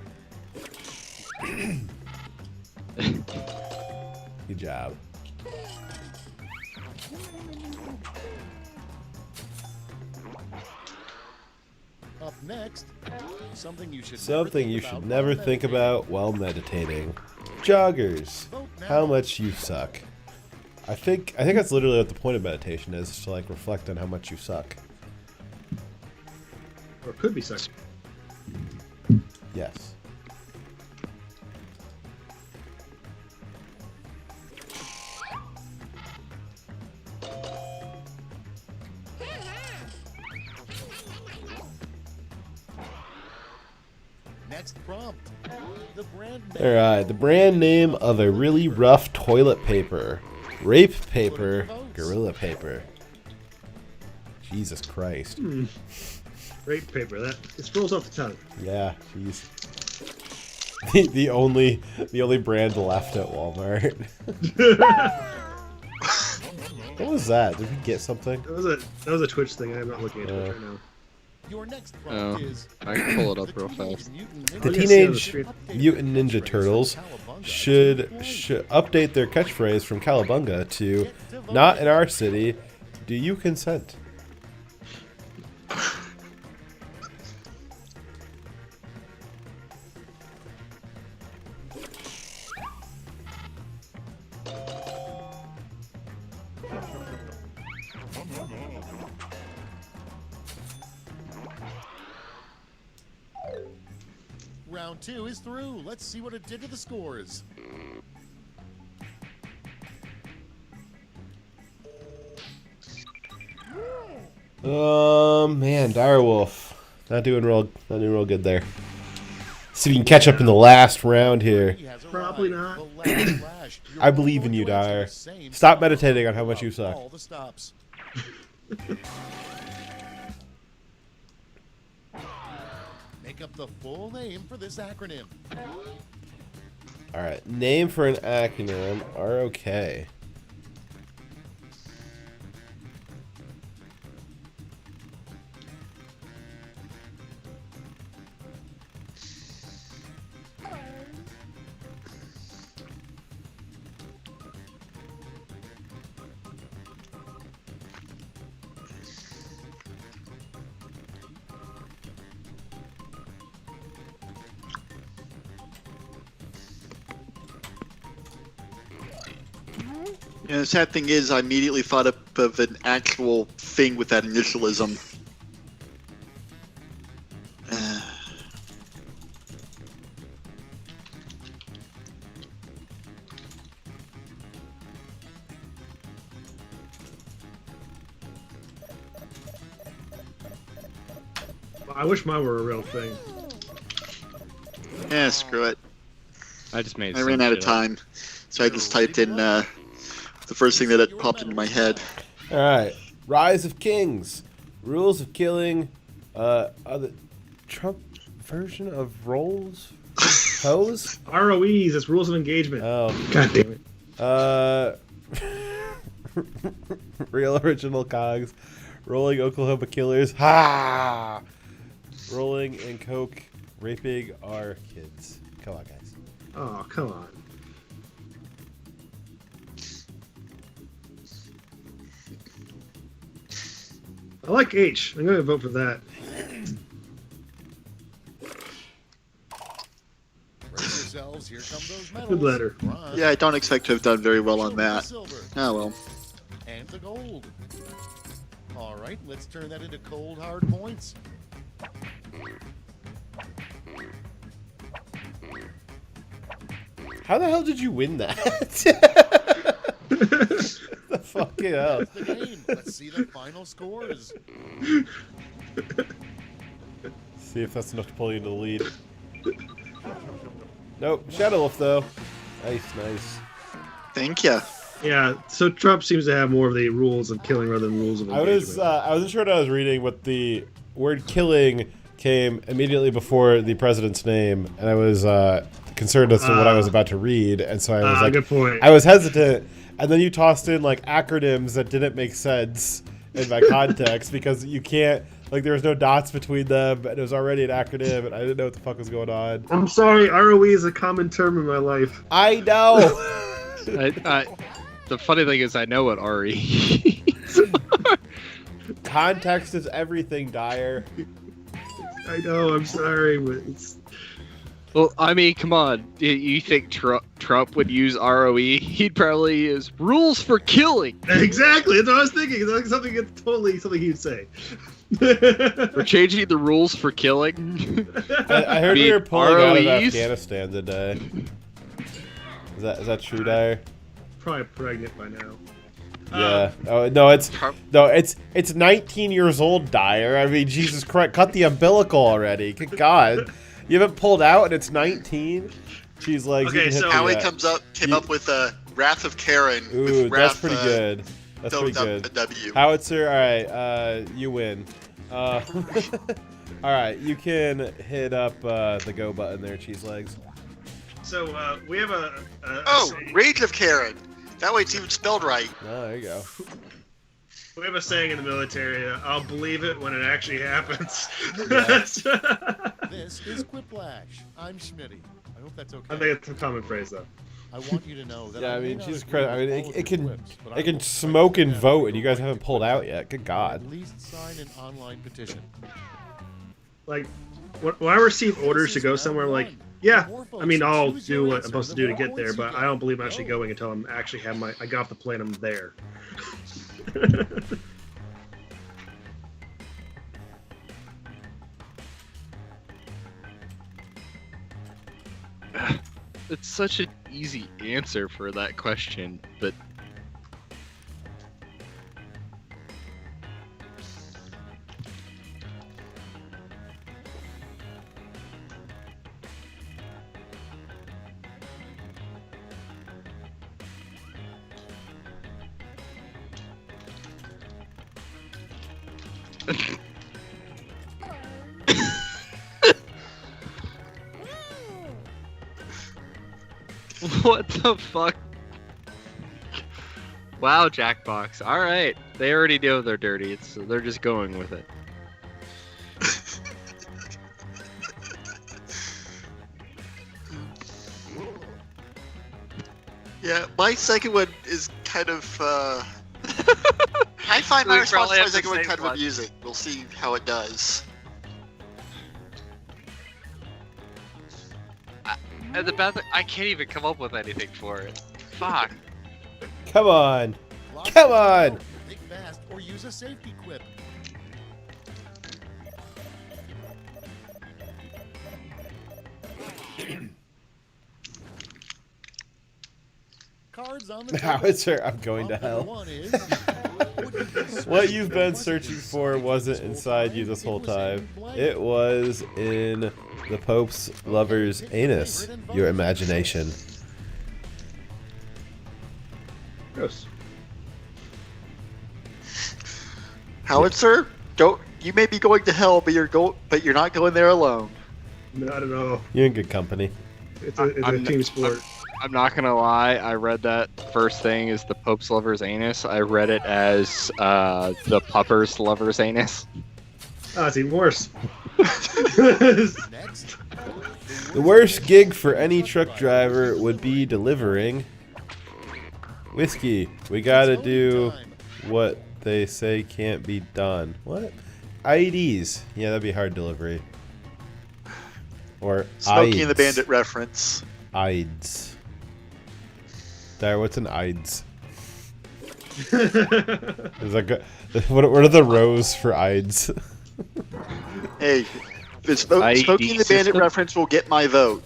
[SPEAKER 1] Good job.
[SPEAKER 5] Up next, something you should
[SPEAKER 1] never think about while meditating. Joggers. How much you suck. I think that's literally what the point of meditation is to like reflect on how much you suck.
[SPEAKER 2] Or it could be such.
[SPEAKER 1] Yes.
[SPEAKER 5] Next prompt. The brand
[SPEAKER 1] Alright, the brand name of a really rough toilet paper. Rape paper, gorilla paper. Jesus Christ.
[SPEAKER 2] Rape paper. That it rolls off the tongue.
[SPEAKER 1] Yeah, jeez. The only brand left at Walmart. What was that? Did we get something?
[SPEAKER 2] That was a Twitch thing. I'm not looking at Twitch right now.
[SPEAKER 5] Your next prompt is
[SPEAKER 7] I can pull it up real fast.
[SPEAKER 1] The Teenage Mutant Ninja Turtles should update their catchphrase from Cowabunga to "Not in our city. Do you consent?"
[SPEAKER 5] Round 2 is through. Let's see what it did to the scores.
[SPEAKER 1] Man, Direwolf. Not doing real good there. See if you can catch up in the last round here.
[SPEAKER 2] Probably not.
[SPEAKER 1] I believe in you, Dyer. Stop meditating on how much you suck.
[SPEAKER 5] All the stops. Make up the full name for this acronym.
[SPEAKER 1] Alright, name for an acronym. ROK.
[SPEAKER 4] Yeah, the sad thing is, I immediately thought of an actual thing with that initialism.
[SPEAKER 2] I wish mine were a real thing.
[SPEAKER 4] Yeah, screw it.
[SPEAKER 7] I just made.
[SPEAKER 4] I ran out of time, so I just typed in the first thing that popped into my head.
[SPEAKER 1] Alright. Rise of Kings. Rules of killing other Trump version of rolls? Pose?
[SPEAKER 2] ROEs, it's rules of engagement.
[SPEAKER 1] Oh.
[SPEAKER 2] God damn it.
[SPEAKER 1] Real original cogs. Rolling Oklahoma killers. Ha! Rolling and coke. Raping our kids. Come on, guys.
[SPEAKER 2] Oh, come on. I like H. I'm going to vote for that.
[SPEAKER 5] Brace yourselves, here come those medals.
[SPEAKER 2] Good letter.
[SPEAKER 5] Bronze,
[SPEAKER 4] Yeah, I don't expect to have done very well on that.
[SPEAKER 5] silver,
[SPEAKER 4] Oh well.
[SPEAKER 5] and the gold. All right, let's turn that into cold hard points.
[SPEAKER 1] How the hell did you win that? The fucking hell.
[SPEAKER 5] That's the game. Let's see the final scores.
[SPEAKER 1] See if that's enough to pull you into the lead. Nope. Shadow Wolf, though. Nice.
[SPEAKER 4] Thank you.
[SPEAKER 2] Yeah, so Trump seems to have more of the rules of killing rather than rules of engagement.
[SPEAKER 1] I wasn't sure what I was reading, but the word killing came immediately before the president's name, and I was concerned as to what I was about to read, and so I was like,
[SPEAKER 2] good point.
[SPEAKER 1] I was hesitant, and then you tossed in like acronyms that didn't make sense in my context because you can't, like, there was no dots between them, and it was already an acronym, and I didn't know what the fuck was going on.
[SPEAKER 2] I'm sorry, ROE is a common term in my life.
[SPEAKER 1] I know.
[SPEAKER 7] The funny thing is, I know what RE.
[SPEAKER 1] Context is everything, Dyer.
[SPEAKER 2] I know, I'm sorry, but it's...
[SPEAKER 7] Well, I mean, come on. You think Trump would use ROE? He'd probably use rules for killing.
[SPEAKER 2] Exactly, that's what I was thinking. It's like something he'd say.
[SPEAKER 7] We're changing the rules for killing.
[SPEAKER 1] I heard we were pulling out of
[SPEAKER 7] ROEs?
[SPEAKER 1] Afghanistan today. Is that true, Dyer?
[SPEAKER 2] Probably pregnant by now.
[SPEAKER 1] Yeah. Oh no, it's 19 years old, Dyer. I mean, Jesus Christ, cut the umbilical already. Good God, you haven't pulled out and it's 19. She's like,
[SPEAKER 4] Okay, so Howie came up with Wrath of Karen.
[SPEAKER 1] Ooh,
[SPEAKER 4] with
[SPEAKER 1] that's pretty good. That's pretty good.
[SPEAKER 4] W.
[SPEAKER 1] Howitzer, all right, you win. All right, you can hit up the go button there, cheese legs.
[SPEAKER 2] So we have a
[SPEAKER 4] Rage of Karen. That way it's even spelled right.
[SPEAKER 1] Oh, there you go.
[SPEAKER 2] We have a saying in the military, I'll believe it when it actually happens.
[SPEAKER 5] This is Quiplash. I'm Schmitty. I hope that's okay.
[SPEAKER 2] I think it's a common phrase, though.
[SPEAKER 5] I want you to know that
[SPEAKER 1] Yeah, I
[SPEAKER 5] may
[SPEAKER 1] mean,
[SPEAKER 5] not
[SPEAKER 1] Jesus
[SPEAKER 5] agree
[SPEAKER 1] Christ, I
[SPEAKER 5] with
[SPEAKER 1] mean,
[SPEAKER 5] all of
[SPEAKER 1] it
[SPEAKER 5] your
[SPEAKER 1] can
[SPEAKER 5] quips, but I
[SPEAKER 1] it can
[SPEAKER 5] would
[SPEAKER 1] smoke and
[SPEAKER 5] recommend
[SPEAKER 1] vote, and you guys
[SPEAKER 5] that
[SPEAKER 1] haven't pulled out yet. Good God.
[SPEAKER 5] At least sign an online petition.
[SPEAKER 2] Like, when I receive orders to go somewhere, I'm like, yeah, I mean, I'll do what I'm supposed to do to get there, but I don't believe I'm actually going until I'm actually I got off the plane, I'm there.
[SPEAKER 7] It's such an easy answer for that question, but what the fuck? Wow, Jackbox. All right, they already know they're dirty, so they're just going with it.
[SPEAKER 4] Yeah, my second one is kind of. I find my
[SPEAKER 3] We
[SPEAKER 4] response
[SPEAKER 3] probably
[SPEAKER 4] to my
[SPEAKER 3] have the
[SPEAKER 4] second one
[SPEAKER 3] same
[SPEAKER 4] kind of
[SPEAKER 3] one.
[SPEAKER 4] amusing. We'll see how it does.
[SPEAKER 3] And the bad thing, I can't even come up with anything for it. Fuck.
[SPEAKER 1] Come on.
[SPEAKER 5] Lock
[SPEAKER 1] Come
[SPEAKER 5] the
[SPEAKER 1] on.
[SPEAKER 5] door, think fast, or use a safety quip. Cards on the table.
[SPEAKER 1] Howitzer, I'm going to
[SPEAKER 5] Prompt number
[SPEAKER 1] hell.
[SPEAKER 5] one is,
[SPEAKER 1] What you've been searching for wasn't inside you this whole time. It was in the Pope's lover's anus, your imagination.
[SPEAKER 2] Gross.
[SPEAKER 4] Howitzer, don't. You may be going to hell, but you're not going there alone.
[SPEAKER 2] Not at all.
[SPEAKER 1] You're in good company.
[SPEAKER 2] It's a team sport.
[SPEAKER 7] I'm not gonna lie. I read that first thing is the Pope's lover's anus. I read it as the pupper's lover's anus.
[SPEAKER 2] Oh, it's even worse.
[SPEAKER 5] Next.
[SPEAKER 1] The worst gig for any truck driver would be delivering whiskey. We gotta do what they say can't be done. What? IEDs. Yeah, that'd be hard delivery. Or
[SPEAKER 4] Smokey and the
[SPEAKER 1] IEDs.
[SPEAKER 4] Bandit reference.
[SPEAKER 1] IEDs. There, what's an IEDs? Is like what are the rows for IEDs?
[SPEAKER 4] Hey, the Smokey and the Bandit
[SPEAKER 7] system?
[SPEAKER 4] reference will get my vote.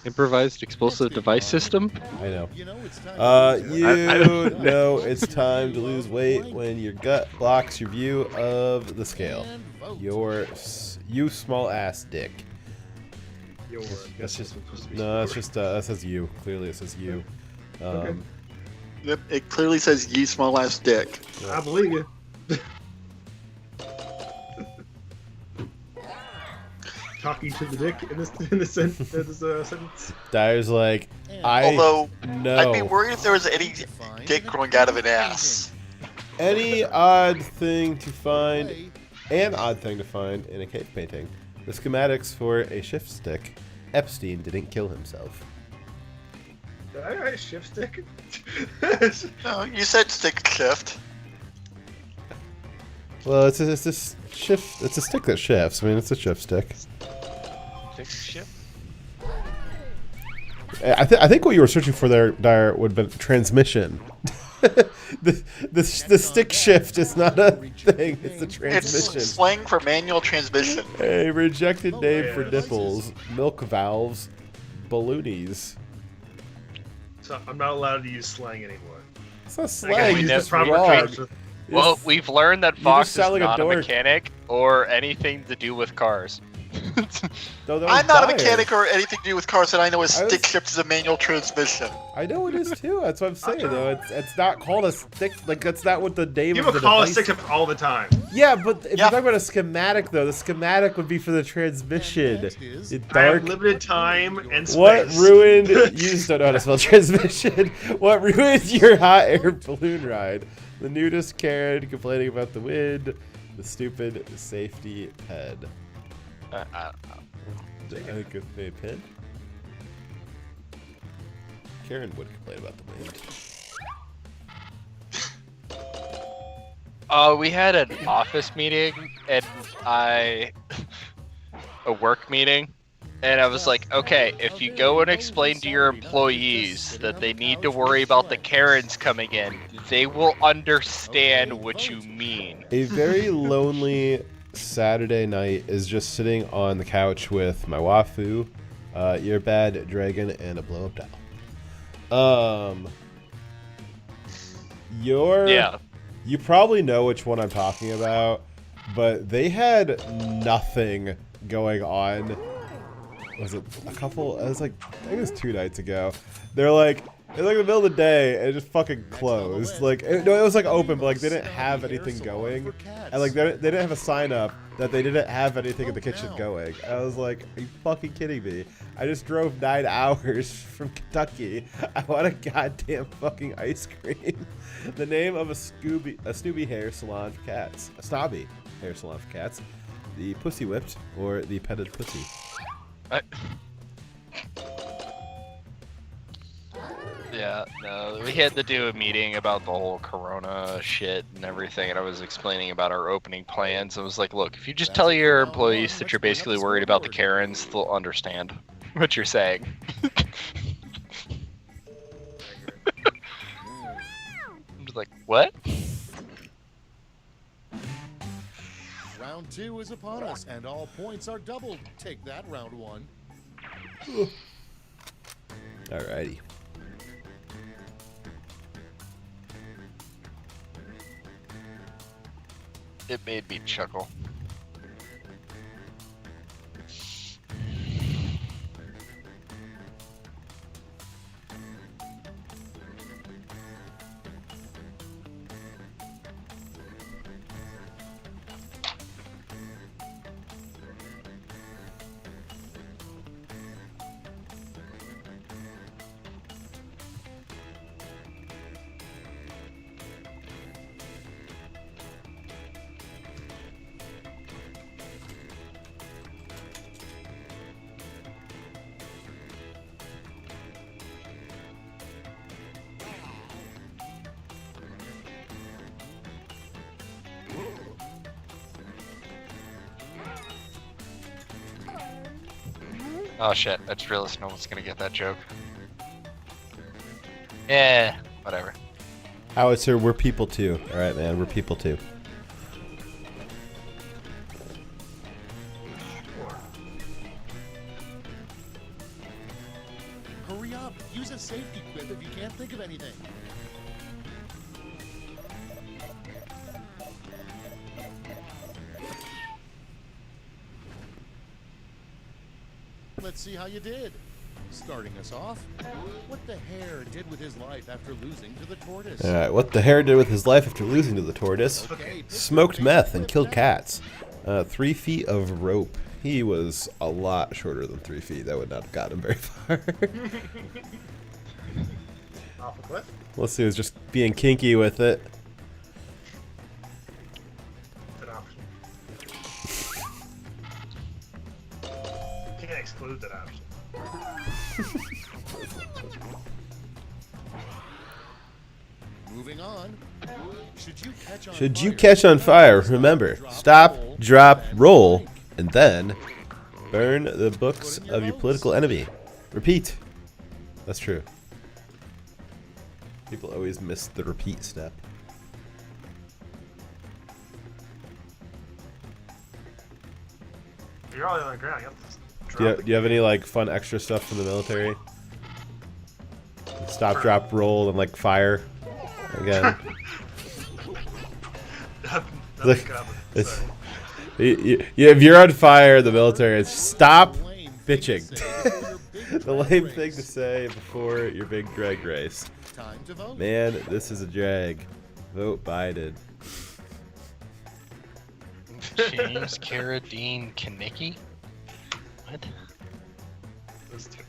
[SPEAKER 7] Improvised explosive device system.
[SPEAKER 1] I know.
[SPEAKER 5] You know it's time.
[SPEAKER 1] You know it's time to lose weight when your gut blocks your view of the scale.
[SPEAKER 5] And vote.
[SPEAKER 1] You small ass dick.
[SPEAKER 2] That's just supposed to be.
[SPEAKER 1] No, that's just that says you. Clearly, it says you.
[SPEAKER 2] Okay.
[SPEAKER 4] Yep, it clearly says "ye small ass dick."
[SPEAKER 2] I believe you. Talking to the dick in this sentence.
[SPEAKER 1] Dyer's like,
[SPEAKER 5] And
[SPEAKER 4] Although
[SPEAKER 1] no.
[SPEAKER 4] I'd be worried if there was any
[SPEAKER 5] find
[SPEAKER 4] dick growing out of an ass.
[SPEAKER 1] Any odd thing to find, an odd thing to find in a cave painting. The schematics for a shift stick. Epstein didn't kill himself.
[SPEAKER 2] Did I write shift stick?
[SPEAKER 4] No, you said stick shift.
[SPEAKER 1] Well, it's a shift. It's a stick that shifts. I mean, it's a shift stick. I think what you were searching for there, Dyer, would have been transmission. the stick shift is not a thing. It's the transmission.
[SPEAKER 4] It's slang for manual transmission.
[SPEAKER 1] A rejected name for nipples, milk valves, balloonies.
[SPEAKER 2] So I'm not allowed to use slang anymore.
[SPEAKER 1] It's not
[SPEAKER 2] I
[SPEAKER 1] slang.
[SPEAKER 2] gotta
[SPEAKER 3] we
[SPEAKER 2] use
[SPEAKER 3] never-
[SPEAKER 2] the proper
[SPEAKER 1] wrong.
[SPEAKER 2] terms.
[SPEAKER 3] Well, we've learned that
[SPEAKER 1] just
[SPEAKER 3] Fox is
[SPEAKER 1] sound like a
[SPEAKER 3] not a
[SPEAKER 1] dork.
[SPEAKER 3] mechanic or anything to do with cars.
[SPEAKER 1] No, that was
[SPEAKER 4] I'm not a
[SPEAKER 1] Dyer.
[SPEAKER 4] mechanic or anything to do with cars, and I know a
[SPEAKER 1] I was-
[SPEAKER 4] stick shift is a manual transmission.
[SPEAKER 1] I know it is too. That's what I'm saying though. It's not called a stick. Like that's not what the name
[SPEAKER 2] People
[SPEAKER 1] of the
[SPEAKER 2] call us
[SPEAKER 1] device.
[SPEAKER 2] stick shift all the time.
[SPEAKER 1] Yeah, but if
[SPEAKER 4] Yeah.
[SPEAKER 1] you're talking about a schematic though, the schematic would be for the transmission.
[SPEAKER 5] Next is-
[SPEAKER 1] You
[SPEAKER 2] I
[SPEAKER 1] dark.
[SPEAKER 2] have limited time and space.
[SPEAKER 1] What ruined? You just don't know how to spell transmission. What ruined your hot air balloon ride? The nudist Karen complaining about the wind. The stupid safety head. I think if they pin. Karen would complain about the wind.
[SPEAKER 3] We had an office meeting and a work meeting, and I was like, okay, if you go and explain to your employees that they need to worry about the Karens coming in, they will understand what you mean.
[SPEAKER 1] A very lonely Saturday night is just sitting on the couch with my wafu, your bad dragon, and a blow up doll.
[SPEAKER 3] Yeah.
[SPEAKER 1] You probably know which one I'm talking about, but they had nothing going on. Was it a couple? It was like, I think it was 2 nights ago. They're like, in like the middle of the day, and it just fucking closed. Like, it was like open, but like they didn't have anything going, and like they didn't have a sign up that they didn't have anything in the kitchen going. I was like, are you fucking kidding me? I just drove 9 hours from Kentucky. I want a goddamn fucking ice cream. The name of a Scooby hair salon for cats. A snobby hair salon for cats. The Pussy Whipped or the Petted Pussy.
[SPEAKER 3] Yeah, no, we had to do a meeting about the whole corona shit and everything, and I was explaining about our opening plans. I was like, look, if you just tell your employees that you're basically worried about the Karens, they'll understand what you're saying. I'm just like, what?
[SPEAKER 5] Round 2 is upon us, and all points are doubled. Take that, round 1.
[SPEAKER 1] Alrighty.
[SPEAKER 3] It made me chuckle. Oh shit, I just realized no one's gonna get that joke. Yeah, whatever.
[SPEAKER 1] Howitzer, we're people too. All right, man, we're people too.
[SPEAKER 5] Hurry up! Use a safety quip if you can't think of anything. Let's see how you did. Starting us off, what the hare did with his life after losing to the tortoise.
[SPEAKER 1] All right, what the hare did with his life after losing to the tortoise?
[SPEAKER 5] Okay,
[SPEAKER 1] Smoked meth and killed cats. 3 feet of rope. He was a lot shorter than 3 feet. That would not have gotten him very far.
[SPEAKER 2] Off a cliff.
[SPEAKER 1] Let's see, it was just being kinky with it.
[SPEAKER 2] It's an option. Can't exclude that option.
[SPEAKER 5] moving on. Should
[SPEAKER 1] you catch on fire, remember, stop, drop, roll, and then burn the books of your political enemy. Repeat. That's true. People always miss the repeat step.
[SPEAKER 2] You're all on the ground. You have to
[SPEAKER 1] Do you have any like fun extra stuff from the military? Stop, drop, roll, and like fire. Again. Look, if you're on fire in the military, it's stop bitching. The lame thing to say before your big drag race. Man, this is a drag. Vote Biden.
[SPEAKER 3] James Carradine Kanicki? What?
[SPEAKER 2] That's stupid.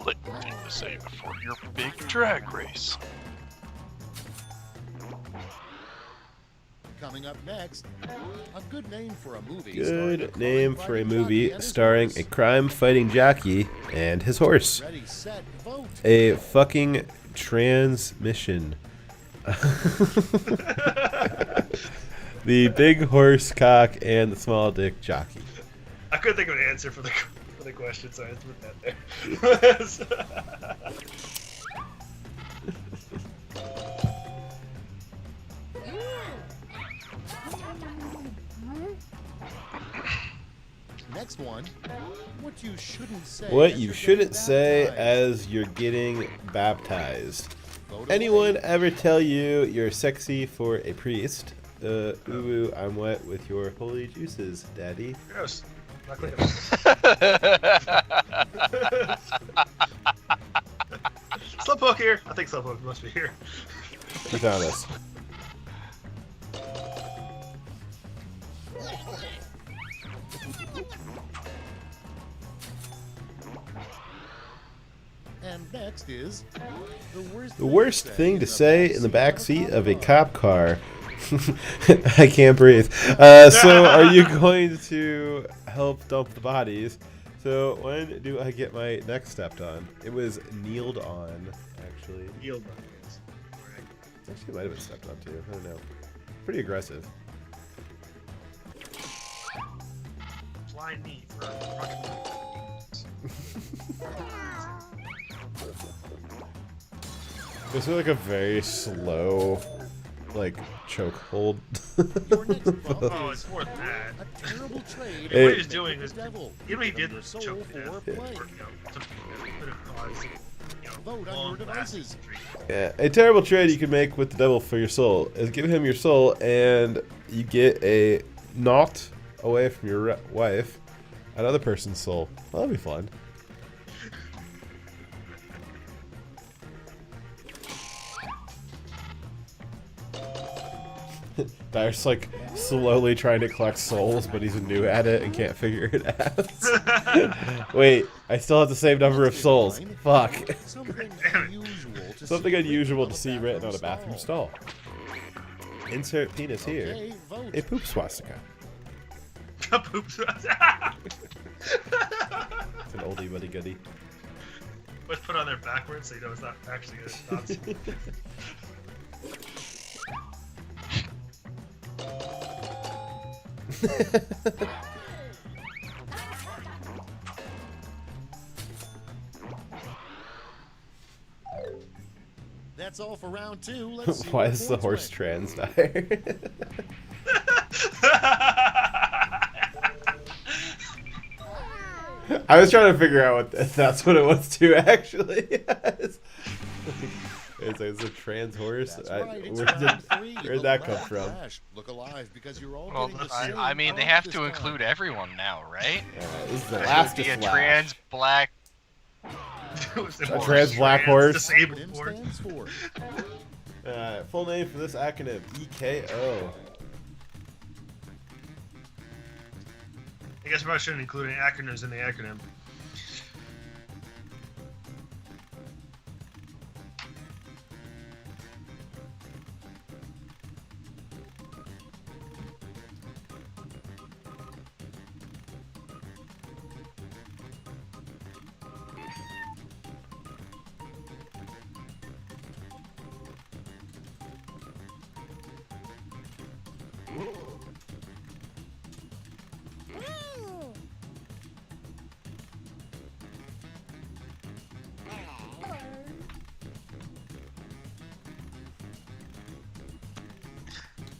[SPEAKER 3] Lame thing to say before your big drag race.
[SPEAKER 5] Coming up next, a good name for a movie.
[SPEAKER 1] Good name for a movie starring a crime-fighting jockey and his horse.
[SPEAKER 5] Ready, set, vote.
[SPEAKER 1] A fucking transmission. The big horse cock and the small dick jockey.
[SPEAKER 2] I couldn't think of an answer for the question, so I just put that there.
[SPEAKER 5] Next one, what you shouldn't say.
[SPEAKER 1] What
[SPEAKER 5] as
[SPEAKER 1] you
[SPEAKER 5] you're
[SPEAKER 1] shouldn't
[SPEAKER 5] getting
[SPEAKER 1] say
[SPEAKER 5] baptized.
[SPEAKER 1] as you're getting baptized.
[SPEAKER 5] Vote
[SPEAKER 1] Anyone
[SPEAKER 5] away.
[SPEAKER 1] ever tell you you're sexy for a priest? Ooh, I'm wet with your holy juices, daddy.
[SPEAKER 2] Gross. Not clicking. Slowpoke here. I think Slowpoke must be here.
[SPEAKER 1] You found us.
[SPEAKER 5] And next is
[SPEAKER 1] The worst thing to say in the back seat of a cop car. I can't breathe. So are you going to help dump the bodies? So when do I get my neck stepped on? It was kneeled on, actually.
[SPEAKER 2] Yield.
[SPEAKER 1] Actually, it might have been stepped on too. I don't know. Pretty aggressive.
[SPEAKER 2] Blind knee for approximately.
[SPEAKER 1] This is like a very slow, like, choke hold.
[SPEAKER 5] Your next bump
[SPEAKER 2] Oh,
[SPEAKER 5] is
[SPEAKER 2] it's more than that.
[SPEAKER 5] a terrible trade.
[SPEAKER 1] Hey.
[SPEAKER 2] What he's doing is,
[SPEAKER 5] Devil.
[SPEAKER 2] even if he did
[SPEAKER 5] Your soul
[SPEAKER 2] choke to
[SPEAKER 5] for
[SPEAKER 2] death,
[SPEAKER 5] play.
[SPEAKER 2] or, you know, some bit of cause, you know,
[SPEAKER 5] Vote on your
[SPEAKER 2] long-lasting
[SPEAKER 5] devices.
[SPEAKER 2] treatment.
[SPEAKER 1] Yeah, a terrible trade you can make with the devil for your soul is give him your soul and you get a knot away from your wife, another person's soul. Well, that'd be fun. Dyer's like slowly trying to collect souls, but he's new at it and can't figure it out. Wait, I still have the same number of souls. Fuck.
[SPEAKER 5] Something unusual to
[SPEAKER 1] Something
[SPEAKER 5] see
[SPEAKER 1] unusual to
[SPEAKER 5] written
[SPEAKER 1] see written on a bathroom stall. Insert penis here.
[SPEAKER 5] Okay, vote.
[SPEAKER 1] A poop swastika.
[SPEAKER 2] Poops.
[SPEAKER 1] It's an oldie buddy goodie.
[SPEAKER 2] Let's put it on there backwards so you know it's not actually a Nazi.
[SPEAKER 5] That's all for round 2. Let's see
[SPEAKER 1] Why
[SPEAKER 5] what
[SPEAKER 1] is the
[SPEAKER 5] points
[SPEAKER 1] horse
[SPEAKER 5] went.
[SPEAKER 1] trans dire? I was trying to figure out what if that's what it was too. Actually, it's a trans horse.
[SPEAKER 5] That's right, it's
[SPEAKER 1] Where'd
[SPEAKER 5] round 3.
[SPEAKER 1] where'd
[SPEAKER 5] The
[SPEAKER 1] that come
[SPEAKER 5] last
[SPEAKER 1] from?
[SPEAKER 5] Clash. Look alive because you're all
[SPEAKER 3] Well,
[SPEAKER 5] getting the same
[SPEAKER 3] I mean, they
[SPEAKER 5] amount
[SPEAKER 3] have
[SPEAKER 5] this
[SPEAKER 3] to
[SPEAKER 5] time.
[SPEAKER 3] include everyone now, right?
[SPEAKER 1] This is the
[SPEAKER 3] It
[SPEAKER 1] last
[SPEAKER 3] would be a
[SPEAKER 1] slash.
[SPEAKER 3] trans black.
[SPEAKER 1] A trans black horse.
[SPEAKER 2] Disabled
[SPEAKER 5] Acronym
[SPEAKER 2] horse.
[SPEAKER 5] stands for.
[SPEAKER 1] Full name for this acronym: EKO.
[SPEAKER 2] I guess we probably shouldn't include any acronyms in the acronym.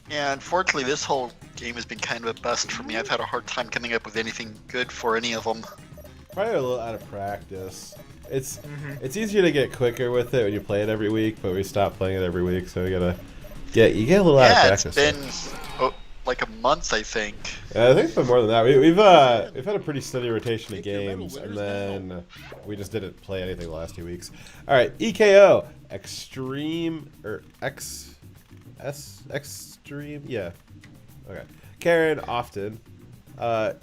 [SPEAKER 4] Yeah, unfortunately, this whole game has been kind of a bust for me. I've had a hard time coming up with anything good for any of them.
[SPEAKER 1] Probably a little out of practice. It's easier to get quicker with it when you play it every week, but we stopped playing it every week, so we gotta get a little out of
[SPEAKER 4] Yeah, it's
[SPEAKER 1] practice.
[SPEAKER 4] been like a month, I think.
[SPEAKER 1] I think it's been more than that. We've had a pretty steady rotation of
[SPEAKER 5] Pick your
[SPEAKER 1] games,
[SPEAKER 5] medal
[SPEAKER 1] and
[SPEAKER 5] winners
[SPEAKER 1] then we just didn't play anything the last 2 weeks. All right, EKO Extreme or Extreme, yeah. Okay, Karen often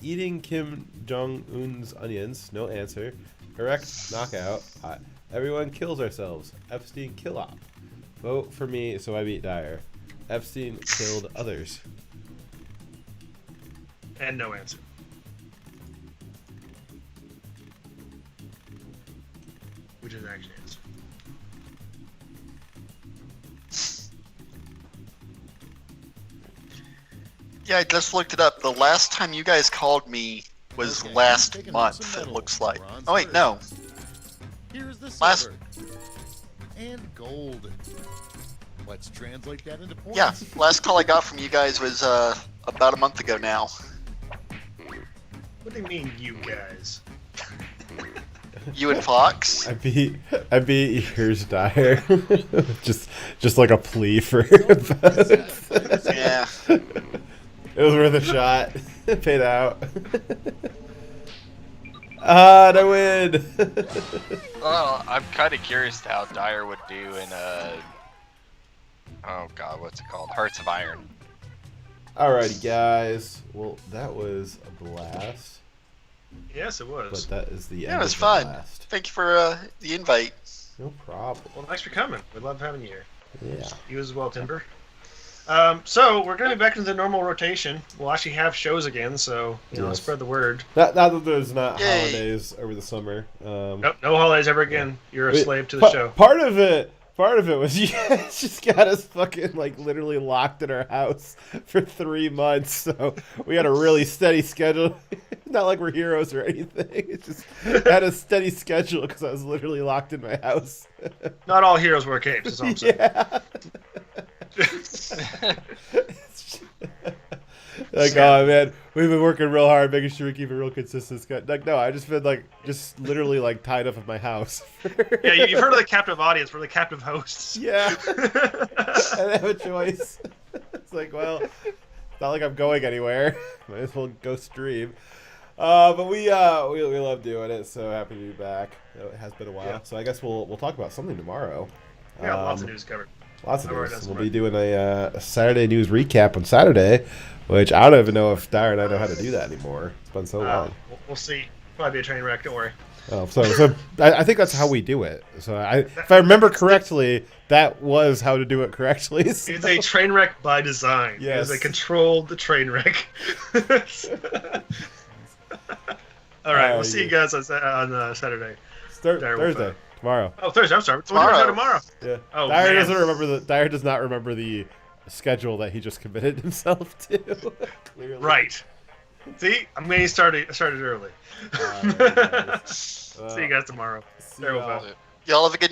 [SPEAKER 1] eating Kim Jong Un's onions. No answer. Correct knockout. Everyone kills ourselves. Epstein kill op. Vote for me so I beat Dyer. Epstein killed others.
[SPEAKER 2] And no answer. Which is actually answer.
[SPEAKER 4] Yeah, I just looked it up. The last time you guys called me was
[SPEAKER 5] Okay,
[SPEAKER 4] last
[SPEAKER 5] taking out
[SPEAKER 4] month,
[SPEAKER 5] some
[SPEAKER 4] it
[SPEAKER 5] medals.
[SPEAKER 4] looks like.
[SPEAKER 5] Bronze
[SPEAKER 4] Oh, wait, no.
[SPEAKER 5] Here's the
[SPEAKER 4] Last-
[SPEAKER 5] silver. And gold. Let's translate that into points.
[SPEAKER 4] Yeah, last call I got from you guys was about a month ago now.
[SPEAKER 2] What do you mean, you guys?
[SPEAKER 4] You and Fox?
[SPEAKER 1] I beat Ears Dyer. just like a plea for votes.
[SPEAKER 4] Yeah.
[SPEAKER 1] It was worth a shot. Paid out. I win.
[SPEAKER 3] Well, I'm kind of curious to how Dyer would do in oh god, what's it called? Hearts of Iron.
[SPEAKER 1] Alrighty, guys. Well, that was a blast.
[SPEAKER 2] Yes, it was.
[SPEAKER 1] But that is the end
[SPEAKER 4] Yeah, it was
[SPEAKER 1] of the
[SPEAKER 4] fun.
[SPEAKER 1] blast.
[SPEAKER 4] Thank you for the invite.
[SPEAKER 1] No problem.
[SPEAKER 2] Well, thanks for coming. We love having you here.
[SPEAKER 1] Yeah.
[SPEAKER 2] You as well, Timber. So we're going to be back into the normal rotation. We'll actually have shows again, so
[SPEAKER 1] Yes.
[SPEAKER 2] spread the word.
[SPEAKER 1] Now that there's not
[SPEAKER 4] Yay.
[SPEAKER 1] holidays over the summer.
[SPEAKER 2] Nope, no holidays ever again. You're a
[SPEAKER 1] Wait,
[SPEAKER 2] slave to the show.
[SPEAKER 1] Part of it was you guys just got us fucking like literally locked in our house for 3 months, so we had a really steady schedule. Not like we're heroes or anything. It's just had a steady schedule because I was literally locked in my house.
[SPEAKER 2] Not all heroes wear capes, is all I'm saying.
[SPEAKER 1] Yeah. Like, oh man, we've been working real hard, making sure we keep it real consistent. Like, no, I just been like, just literally like tied up in my house.
[SPEAKER 2] Yeah, you've heard of the captive audience. We're the captive hosts.
[SPEAKER 1] Yeah. I didn't have a choice. It's like, well, it's not like I'm going anywhere. Might as well go stream. But we love doing it. So happy to be back. It has been a while.
[SPEAKER 2] Yeah.
[SPEAKER 1] So I guess we'll talk about something tomorrow.
[SPEAKER 2] Yeah, lots of news covered.
[SPEAKER 1] Lots of
[SPEAKER 2] I've already
[SPEAKER 1] news.
[SPEAKER 2] done
[SPEAKER 1] We'll
[SPEAKER 2] some
[SPEAKER 1] be doing a Saturday news recap on Saturday, which I don't even know if Dyer and I know how to do that anymore. It's been so long.
[SPEAKER 2] We'll see. Probably be a train wreck. Don't worry.
[SPEAKER 1] Oh, so I think that's how we do it. So if I remember correctly, that was how to do it correctly.
[SPEAKER 2] It's a train wreck by design.
[SPEAKER 1] Yes.
[SPEAKER 2] It is a controlled train wreck. All right, we'll see you guys on Saturday.
[SPEAKER 1] Thursday, tomorrow.
[SPEAKER 2] Oh, Thursday. I'm sorry. Tomorrow.
[SPEAKER 4] Tomorrow.
[SPEAKER 1] Yeah.
[SPEAKER 2] Oh,
[SPEAKER 1] Dyer
[SPEAKER 2] man.
[SPEAKER 1] doesn't remember Dyer does not remember the schedule that he just committed himself to. Clearly.
[SPEAKER 8] Right. See, I'm getting started early.
[SPEAKER 1] Nice.
[SPEAKER 8] See you guys tomorrow.
[SPEAKER 1] See
[SPEAKER 8] Farewell,
[SPEAKER 1] y'all.
[SPEAKER 8] pal.
[SPEAKER 4] Y'all have a good